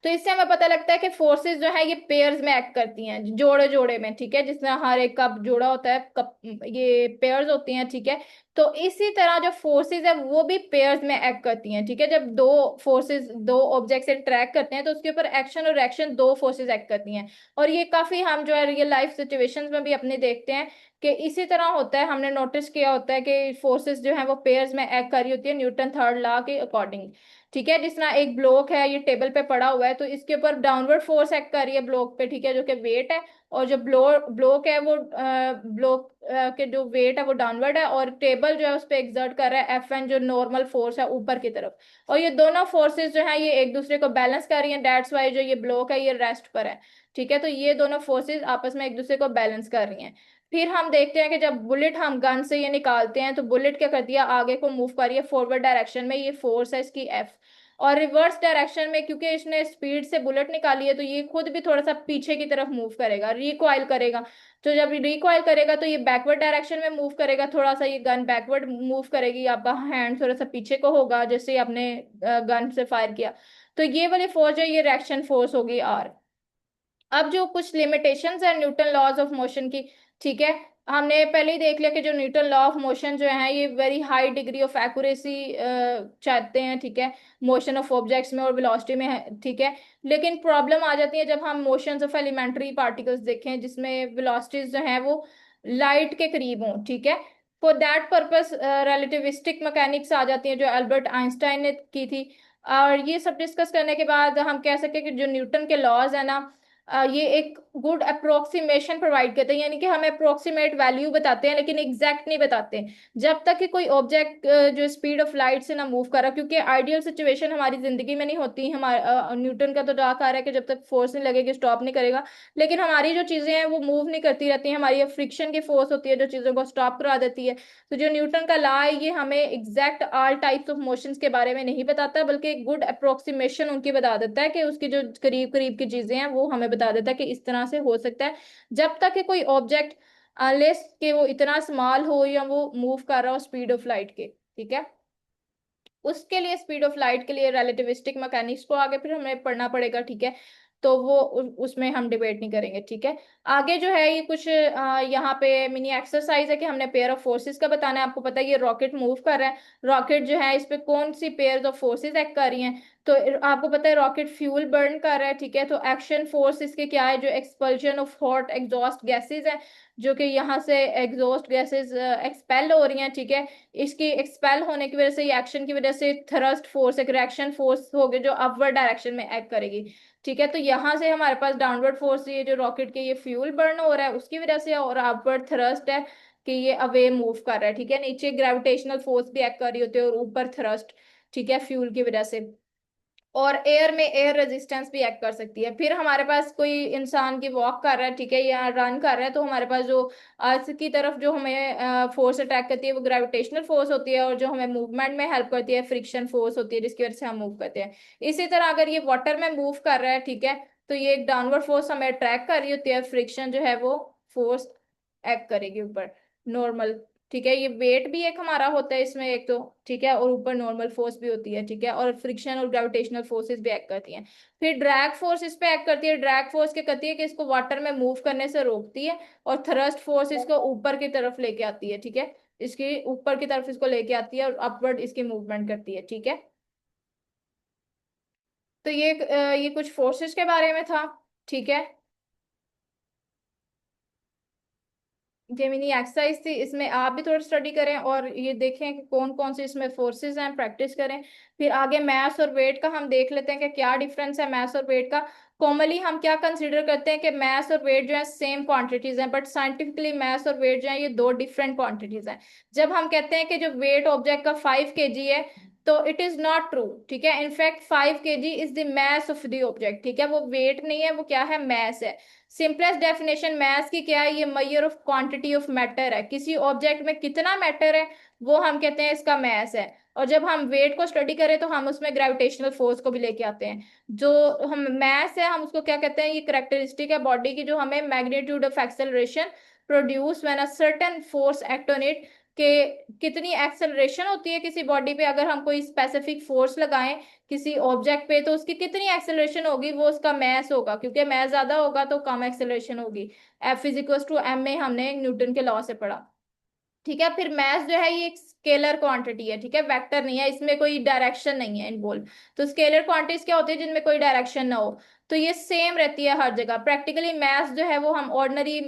तो इससे हमें पता लगता है कि फोर्सेस जो है ये पेयर्स में एक्ट करती हैं, जोड़े जोड़े में, ठीक है, जिसमें हर एक कप जोड़ा होता है, कप ये पेयर्स होती हैं, ठीक है। तो इसी तरह जो फोर्सेस है वो भी पेयर्स में एक्ट करती हैं, ठीक है। जब दो फोर्सेस दो ऑब्जेक्ट से इंटरेक्ट करते हैं तो उसके ऊपर एक्शन और रिएक्शन दो फोर्सेस एक्ट करती हैं। और ये काफी हम जो है रियल लाइफ सिचुएशंस में भी अपने देखते हैं कि इसी तरह होता है, हमने नोटिस किया होता है कि फोर्सेस जो है वो पेयर्स में एक्ट कर रही होती है न्यूटन थर्ड लॉ के अकॉर्डिंग, ठीक है। जिस तरह एक ब्लॉक है ये टेबल पे पड़ा हुआ है, तो इसके ऊपर डाउनवर्ड फोर्स एक्ट कर रही है ब्लॉक पे, ठीक है, जो कि वेट है, और जो ब्लॉक है वो ब्लॉक के जो वेट है वो डाउनवर्ड है, और टेबल जो है उस पर एक्सर्ट कर रहा है Fn जो नॉर्मल फोर्स है ऊपर की तरफ। और ये दोनों फोर्सेस जो है ये एक दूसरे को बैलेंस कर रही हैं, दैट्स वाई जो ये ब्लॉक है ये रेस्ट पर है, ठीक है। तो ये दोनों फोर्सेस आपस में एक दूसरे को बैलेंस कर रही हैं। फिर हम देखते हैं कि जब बुलेट हम गन से ये निकालते हैं तो बुलेट क्या करती है, आगे को मूव कर रही है फॉरवर्ड डायरेक्शन में, ये फोर्स है इसकी एफ। और रिवर्स डायरेक्शन में क्योंकि इसने स्पीड से बुलेट निकाली है तो ये खुद भी थोड़ा सा पीछे की तरफ मूव करेगा, रिकॉइल करेगा। तो जब रिकॉइल करेगा तो ये बैकवर्ड डायरेक्शन में मूव करेगा, थोड़ा सा ये गन बैकवर्ड मूव करेगी, आपका हैंड थोड़ा सा पीछे को होगा जैसे आपने गन से फायर किया। तो ये वाली फोर्स है ये रिएक्शन फोर्स होगी आर। अब जो कुछ लिमिटेशंस है न्यूटन लॉज ऑफ मोशन की, ठीक है, हमने पहले ही देख लिया कि जो न्यूटन लॉ ऑफ मोशन जो है ये very high degree of accuracy चाहते हैं, ठीक है, मोशन ऑफ ऑब्जेक्ट्स में और वेलोसिटी में है, ठीक है। लेकिन प्रॉब्लम आ जाती है जब हम मोशंस ऑफ एलिमेंट्री पार्टिकल्स देखें जिसमें वेलोसिटीज जो है वो लाइट के करीब हों, ठीक है। For that purpose relativistic mechanics आ जाती है जो अल्बर्ट आइंस्टाइन ने की थी। और ये सब डिस्कस करने के बाद हम कह सकते हैं कि जो न्यूटन के लॉज है ना, ये एक गुड अप्रोक्सीमेशन प्रोवाइड करते हैं, यानी कि हमें अप्रोक्सीमेट वैल्यू बताते हैं लेकिन एग्जैक्ट नहीं बताते। जब तक कि कोई ऑब्जेक्ट जो स्पीड ऑफ लाइट से ना मूव कर रहा, क्योंकि आइडियल सिचुएशन हमारी जिंदगी में नहीं होती, हमारा न्यूटन का तो डाक आ रहा है कि जब तक फोर्स नहीं लगेगी स्टॉप नहीं करेगा। लेकिन हमारी जो चीजें हैं वो मूव नहीं करती रहती हैं, हमारी फ्रिक्शन की फोर्स होती है जो चीजों को स्टॉप करा देती है। तो जो न्यूटन का लॉ है ये हमें exact all types of motions के बारे में नहीं बताता, बल्कि एक गुड अप्रोक्सीमेशन उनकी बता देता है कि उसकी जो करीब करीब की चीजें हैं वो हमें बता देता है कि इस तरह से हो सकता है, जब तक कि कोई ऑब्जेक्ट अनलेस कि वो इतना स्मॉल हो या वो मूव कर रहा हो स्पीड ऑफ लाइट के, ठीक है। उसके लिए स्पीड ऑफ लाइट के लिए रिलेटिविस्टिक मैकेनिक्स को आगे फिर हमें पढ़ना पड़ेगा, ठीक है। तो वो उसमें हम डिबेट नहीं करेंगे, ठीक है। आगे जो है ये कुछ यहाँ पे मिनी एक्सरसाइज है कि हमने पेयर ऑफ फोर्सेस का बताना है। आपको पता है ये रॉकेट मूव कर रहा है, रॉकेट जो है इस पे कौन सी पेयर ऑफ फोर्सेस एक्ट कर रही हैं। तो आपको पता है रॉकेट फ्यूल बर्न कर रहा है, ठीक है। तो एक्शन फोर्स इसके क्या है, जो expulsion of hot exhaust gases है, जो कि यहाँ से एग्जॉस्ट गैसेज एक्सपेल हो रही हैं, ठीक है। इसकी एक्सपेल होने की वजह से, ये एक्शन की वजह से थ्रस्ट फोर्स एक रिएक्शन फोर्स होगी जो अपवर्ड डायरेक्शन में एक्ट करेगी, ठीक है। तो यहाँ से हमारे पास डाउनवर्ड फोर्स, ये जो रॉकेट के ये फ्यूल बर्न हो रहा है उसकी वजह से, और अपवर्ड थ्रस्ट है कि ये अवे मूव कर रहा है, ठीक है। नीचे ग्रेविटेशनल फोर्स भी एक्ट कर रही होती है और ऊपर थ्रस्ट, ठीक है, फ्यूल की वजह से। और एयर में एयर रेजिस्टेंस भी एक्ट कर सकती है। फिर हमारे पास कोई इंसान की वॉक कर रहा है, ठीक है, या रन कर रहा है, तो हमारे पास जो अर्थ की तरफ जो हमें फोर्स अटैक करती है वो ग्रेविटेशनल फोर्स होती है, और जो हमें मूवमेंट में हेल्प करती है फ्रिक्शन फोर्स होती है, जिसकी वजह से हम मूव करते हैं। इसी तरह अगर ये वाटर में मूव कर रहा है, ठीक है, तो ये एक डाउनवर्ड फोर्स हमें अट्रैक्ट कर रही होती है, फ्रिक्शन जो है वो फोर्स एक्ट करेगी ऊपर, नॉर्मल, ठीक है। ये वेट भी एक हमारा होता है इसमें एक तो, ठीक है, और ऊपर नॉर्मल फोर्स भी होती है, ठीक है, और फ्रिक्शन और ग्रेविटेशनल फोर्सेस भी एक्ट करती हैं। फिर ड्रैग फोर्स इस पे एक्ट करती है। ड्रैग फोर्स क्या करती है कि इसको वाटर में मूव करने से रोकती है, और थ्रस्ट फोर्स इसको ऊपर की तरफ लेके आती है, ठीक है, इसकी ऊपर की तरफ इसको लेके आती है और अपवर्ड इसकी मूवमेंट करती है, ठीक है। तो ये कुछ फोर्सेस के बारे में था, ठीक है। जेमिनी एक्सरसाइज थी, इसमें आप भी थोड़ा स्टडी करें और ये देखें कि कौन कौन से इसमें फोर्सेस हैं, प्रैक्टिस करें। फिर आगे मैथ्स और वेट का हम देख लेते हैं कि क्या डिफरेंस है मैथ्स और वेट का। कॉमनली हम क्या कंसीडर करते हैं कि मैथ्स और वेट जो है सेम क्वांटिटीज हैं, बट साइंटिफिकली मैथ्स और वेट जो है ये दो डिफरेंट क्वांटिटीज हैं। जब हम कहते हैं कि जो वेट ऑब्जेक्ट का 5 kg है, तो इट इज नॉट ट्रू, ठीक है। In fact 5 kg is the mass of the object, ठीक है, वो वेट नहीं है, वो क्या है, मास है। सिंपलेस्ट डेफिनेशन मैथ्स की क्या है, ये Maihar of quantity of matter है, किसी ऑब्जेक्ट में कितना मैटर है वो हम कहते हैं इसका मास है। और जब हम वेट को स्टडी करें तो हम उसमें ग्रेविटेशनल फोर्स को भी लेके आते हैं। जो हम मास है हम उसको क्या कहते हैं, ये करेक्टरिस्टिक है बॉडी की जो हमें magnitude of acceleration produce when a certain force act on it, के कितनी एक्सेलरेशन होती है किसी बॉडी पे अगर हम कोई स्पेसिफिक फोर्स लगाएं किसी ऑब्जेक्ट पे, तो उसकी कितनी एक्सेलरेशन होगी, वो उसका मैस होगा, क्योंकि मैस ज्यादा होगा तो कम एक्सेलरेशन होगी। F is equal to M में हमने न्यूटन के लॉ से पढ़ा, ठीक है। फिर मैथ जो है ये एक स्केलर क्वांटिटी है, ठीक है, वेक्टर नहीं है, इसमें कोई डायरेक्शन नहीं है इन्वॉल्व। तो स्केलर क्वांटिटीज क्या होती है, जिनमें कोई डायरेक्शन ना हो। तो ये सेम रहती है हर जगह। प्रैक्टिकली मैथ जो है वो हम ऑर्डिनरी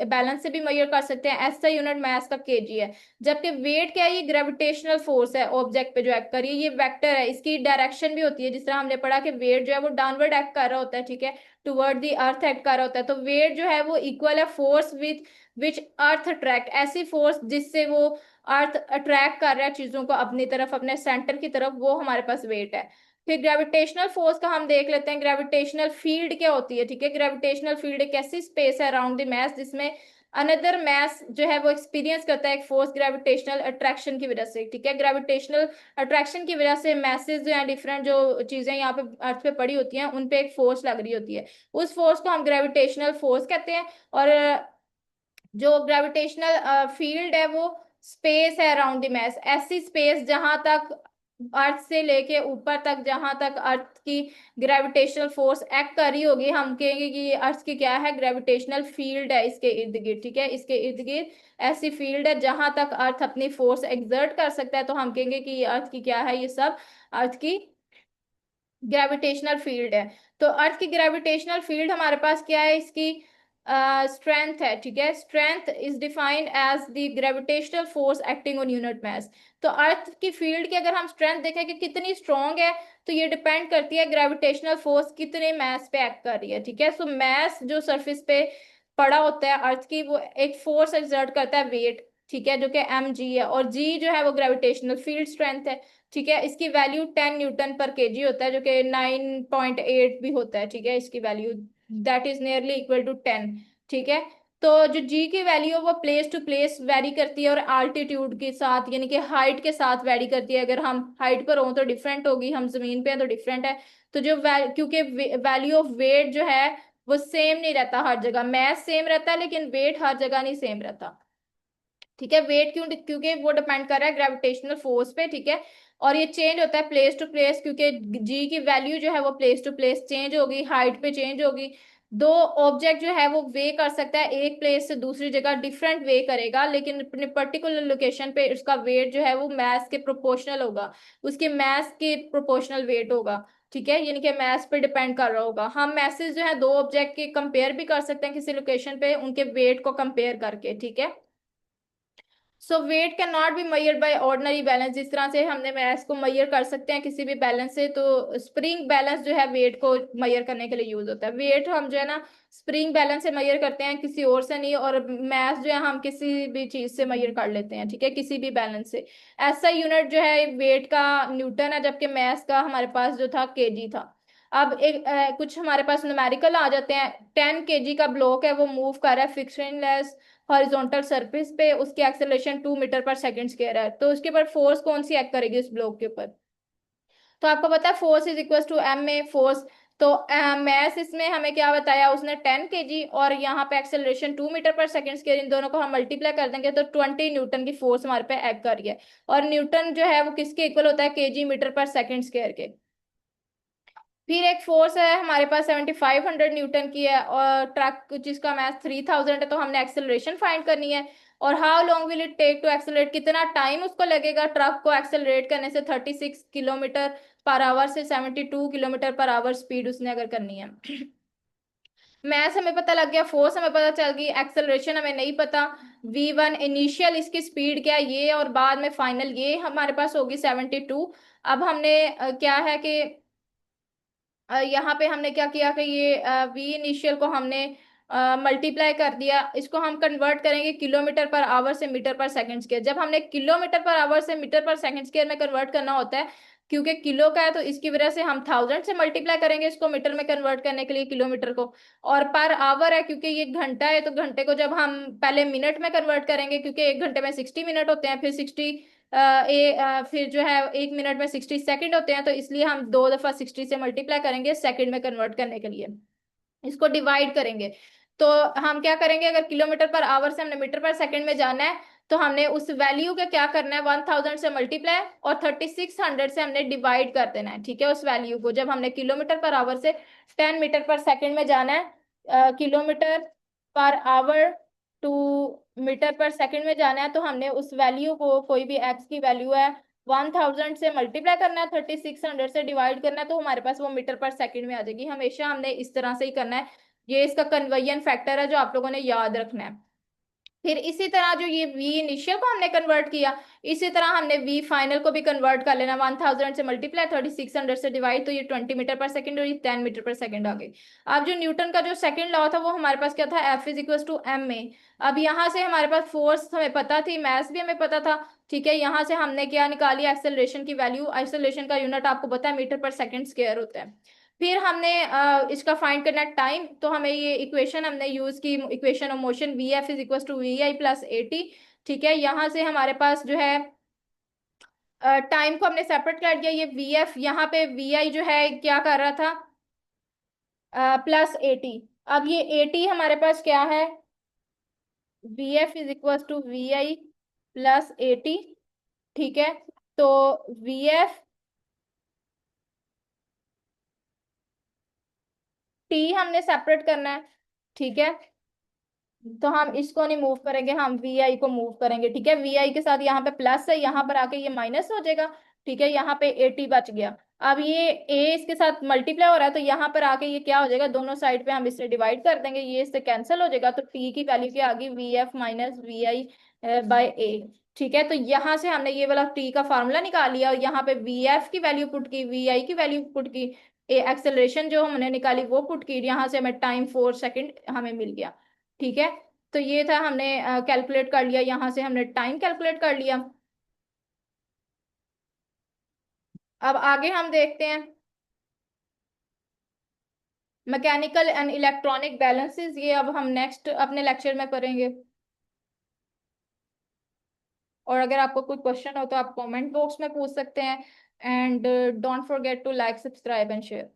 बैलेंस से भी मेजर कर सकते हैं, ऐसा यूनिट मैथ का केजी है। जबकि वेट क्या है, ये ग्रेविटेशनल फोर्स है ऑब्जेक्ट पे जो एक्ट कर रही है, ये वेक्टर है, इसकी डायरेक्शन भी होती है। जिस तरह हमने पढ़ा कि वेट जो है वो डाउनवर्ड एक्ट कर रहा होता है, ठीक है, टुवर्ड दी अर्थ एक्ट कर रहा होता है। तो वेट जो है वो इक्वल है force with which earth attract, ऐसी फोर्स जिससे वो अर्थ अट्रैक्ट कर रहा है चीजों को अपनी तरफ, अपने सेंटर की तरफ, वो हमारे पास वेट है। फिर ग्रेविटेशनल फोर्स का हम देख लेते हैं। ग्रेविटेशनल फील्ड क्या होती है, ठीक है। ग्रेविटेशनल फील्ड एक ऐसी स्पेस है अराउंड द मैस जिसमें अनदर मैस जो है वो एक्सपीरियंस करता है एक फोर्स ग्रेविटेशनल अट्रैक्शन की वजह से, ठीक है। ग्रेविटेशनल अट्रैक्शन की वजह से मैसेज जो है डिफरेंट जो चीजें यहाँ पे अर्थ पे पड़ी होती हैं उन पे एक फोर्स लग रही होती है, उस फोर्स को हम ग्रेविटेशनल फोर्स कहते हैं। और जो ग्रेविटेशनल फील्ड है वो स्पेस है अराउंड द मैस, ऐसी स्पेस जहां तक अर्थ से लेके ऊपर तक, जहां तक अर्थ की ग्रेविटेशनल फोर्स एक्ट कर रही होगी, हम कहेंगे कि ये अर्थ की क्या है, ग्रेविटेशनल फील्ड है इसके इर्द गिर्द, ठीक है। इसके इर्द गिर्द ऐसी फील्ड है जहां तक अर्थ अपनी फोर्स एक्सर्ट कर सकता है, तो हम कहेंगे कि ये अर्थ की क्या है, ये सब अर्थ की ग्रेविटेशनल फील्ड है। तो अर्थ की ग्रेविटेशनल फील्ड हमारे पास क्या है, इसकी स्ट्रेंथ है, ठीक है। Strength is defined as the gravitational force acting on unit mass. तो अर्थ की फील्ड की अगर हम स्ट्रेंथ देखें कि कितनी स्ट्रॉन्ग है, तो ये डिपेंड करती है ग्रेविटेशनल फोर्स कितने मास पे एक्ट कर रही है, ठीक है। सो मास जो सरफेस पे पड़ा होता है अर्थ की, वो एक फोर्स एक्सर्ट करता है, वेट, ठीक है, जो कि एम जी है, और जी जो है वो ग्रेविटेशनल फील्ड स्ट्रेंथ है, ठीक है। इसकी वैल्यू 10 न्यूटन पर केजी होता है, जो कि 9.8 भी होता है, ठीक है, इसकी value that is nearly equal to 10, ठीक है। तो जो जी की वैल्यू है वो प्लेस टू प्लेस वेरी करती है और आल्टीट्यूड के साथ, यानी कि हाइट के साथ वेरी करती है। अगर हम हाइट पर हो तो डिफरेंट होगी, हम जमीन पे हैं तो डिफरेंट है। तो जो क्योंकि वैल्यू ऑफ वेट जो है वो सेम नहीं रहता हर जगह। मैथ सेम रहता है लेकिन वेट हर जगह नहीं सेम रहता। ठीक है, वेट क्यों? क्योंकि वो डिपेंड कर रहा है ग्रेविटेशनल फोर्स पे। ठीक है, और ये चेंज होता है प्लेस टू प्लेस, क्योंकि जी की वैल्यू जो है वो प्लेस टू प्लेस चेंज होगी, हाइट पे चेंज होगी। दो ऑब्जेक्ट जो है वो वे कर सकता है एक प्लेस से दूसरी जगह, डिफरेंट वे करेगा, लेकिन अपने पर्टिकुलर लोकेशन पे उसका वेट जो है वो मास के प्रोपोर्शनल होगा, उसके मास के प्रोपोर्शनल वेट होगा। ठीक है, यानी कि मास पे डिपेंड कर रहा होगा। हम मैसेज जो है दो ऑब्जेक्ट के कंपेयर भी कर सकते हैं किसी लोकेशन पे, उनके वेट को कंपेयर करके। ठीक है, so weight can not be measured by ordinary balance. जिस तरह से हमने मैथ को मैयर कर सकते हैं किसी भी बैलेंस से, तो स्प्रिंग बैलेंस जो है वेट को मैयर करने के लिए यूज होता है। वेट हम जो है ना स्प्रिंग बैलेंस से मैयर करते हैं, किसी और से नहीं। और मैथ जो है हम किसी भी चीज से मैयर कर लेते हैं, ठीक है, किसी भी बैलेंस से। ऐसा यूनिट जो है वेट का न्यूटन है, जबकि मैथ का हमारे पास जो था केजी था। अब एक कुछ हमारे पास न्यूमेरिकल आ जाते हैं। 10 kg का ब्लॉक है, वो मूव कर रहा है फ्रिक्शनलेस हॉरिजॉन्टल सरफेस पे, उसकी acceleration 2 metre per second square है। तो उसके ऊपर फोर्स कौन सी एक्ट करेगी उस ब्लॉक के ऊपर? तो आपको पता है force is equal to M A force. तो मैस इसमें हमें क्या बताया उसने, 10 kg, और यहाँ पे acceleration 2 metre per second square, इन दोनों को हम मल्टीप्लाई कर देंगे तो 20 न्यूटन की फोर्स हमारे पे एक्ट कर रही है। और न्यूटन जो है वो किसके इक्वल होता है, kg metre per second square के। फिर एक फोर्स है हमारे पास 7500 न्यूटन की है, और ट्रक जिसका मास 3000 है, तो हमने एक्सेलरेशन फाइंड करनी है। और how long will it take to accelerate, कितना टाइम उसको लगेगा ट्रक को एक्सेलरेट करने से 36 किलोमीटर पर आवर से 72 किलोमीटर पर आवर स्पीड उसने अगर करनी है। मैथ्स हमें पता लग गया, फोर्स हमें पता चल गई, एक्सेलरेशन हमें नहीं पता। V1 इनिशियल इसकी स्पीड क्या है ये, और बाद में फाइनल ये हमारे पास होगी 72। अब हमने क्या है कि यहाँ पे हमने क्या किया कि ये वी इनिशियल को हमने मल्टीप्लाई कर दिया, इसको हम कन्वर्ट करेंगे किलोमीटर पर आवर से मीटर पर सेकंड स्क्वायर। जब हमने किलोमीटर पर आवर से मीटर पर सेकंड स्क्वायर में कन्वर्ट करना होता है, क्योंकि किलो का है तो इसकी वजह से हम 1000 से मल्टीप्लाई करेंगे इसको मीटर में कन्वर्ट करने के लिए, किलोमीटर को। और पर आवर है क्योंकि ये घंटा है, तो घंटे को जब हम पहले मिनट में कन्वर्ट करेंगे, क्योंकि एक घंटे में 60 मिनट होते हैं, फिर 60 फिर जो है एक मिनट में 60 सेकंड होते हैं, तो इसलिए हम दो दफा 60 से मल्टीप्लाई करेंगे सेकंड में कन्वर्ट करने के लिए, इसको डिवाइड करेंगे। तो हम क्या करेंगे, अगर किलोमीटर पर आवर से हमने मीटर पर सेकंड में जाना है, तो हमने उस वैल्यू का क्या करना है, 1000 से मल्टीप्लाई और 3600 से हमने डिवाइड कर देना है। ठीक है, उस वैल्यू को जब हमने किलोमीटर पर आवर से 10 मीटर पर सेकंड में जाना है, kilometre per hour to metre per second में जाना है, तो हमने उस वैल्यू को, कोई भी एक्स की वैल्यू है, 1000 से मल्टीप्लाई करना है, 3600 से डिवाइड करना है, तो हमारे पास वो मीटर पर सेकंड में आ जाएगी। हमेशा हमने इस तरह से ही करना है। ये इसका कन्वर्जन फैक्टर है जो आप लोगों ने याद रखना है। फिर इसी तरह जो ये वी इनिशियल को हमने कन्वर्ट किया, इसी तरह हमने वी फाइनल को भी कन्वर्ट कर लेना। 1000 से मल्टीप्लाई 3600 से डिवाइड, तो ये 20 मीटर पर सेकंड और ये 10 मीटर पर सेकंड आ गई। अब जो न्यूटन का जो सेकंड लॉ था वो हमारे पास क्या था, F is equal to M A. अब यहाँ से हमारे पास फोर्स हमें पता थी, मैथ भी हमें पता था। ठीक है, यहाँ से हमने क्या निकाली, एक्सेलरेशन की वैल्यू। एक्सेलरेशन का यूनिट आपको पता है मीटर पर सेकंड स्क्वायर होता है। फिर हमने इसका फाइंड करना टाइम, तो हमें ये इक्वेशन हमने यूज की, equation of motion V F is equal to V I plus A T. ठीक है, यहाँ से हमारे पास जो है टाइम को हमने सेपरेट कर दिया, ये वी एफ यहाँ पे वी आई जो है क्या कर रहा था, प्लस ए टी। अब ये ए टी हमारे पास क्या है, V F is equal to V I plus A T. ठीक है, तो वी एफ टी हमने सेपरेट करना है। ठीक है, तो हम इसको नहीं मूव करेंगे, हम वी आई को मूव करेंगे। ठीक है, वी आई के साथ यहाँ पे प्लस है, यहाँ पर आके ये माइनस हो जाएगा। ठीक है, यहाँ पे 80 बच गया। अब ये ए इसके साथ मल्टीप्लाई हो रहा है, तो यहाँ पर आके ये क्या हो जाएगा, दोनों साइड पे हम इससे डिवाइड कर देंगे, ये इससे कैंसिल हो जाएगा, तो टी की वैल्यू क्या आ गई, V F minus V I by A. ठीक है, तो यहाँ से हमने ये वाला टी का फार्मूला निकाल लिया, और यहाँ पे वी एफ की वैल्यू पुट की, वी आई की वैल्यू पुट की, एक्सेलरेशन जो हमने निकाली वो पुट की, यहाँ से हमें टाइम 4 सेकेंड हमें मिल गया। ठीक है, तो ये था, हमने कैलकुलेट कर लिया, यहाँ से हमने टाइम कैलकुलेट कर लिया। अब आगे हम देखते हैं मैकेनिकल एंड इलेक्ट्रॉनिक बैलेंसेस, ये अब हम नेक्स्ट अपने लेक्चर में पढ़ेंगे। और अगर आपको कोई क्वेश्चन हो तो आप कमेंट बॉक्स में पूछ सकते हैं। And don't forget to like, subscribe and share.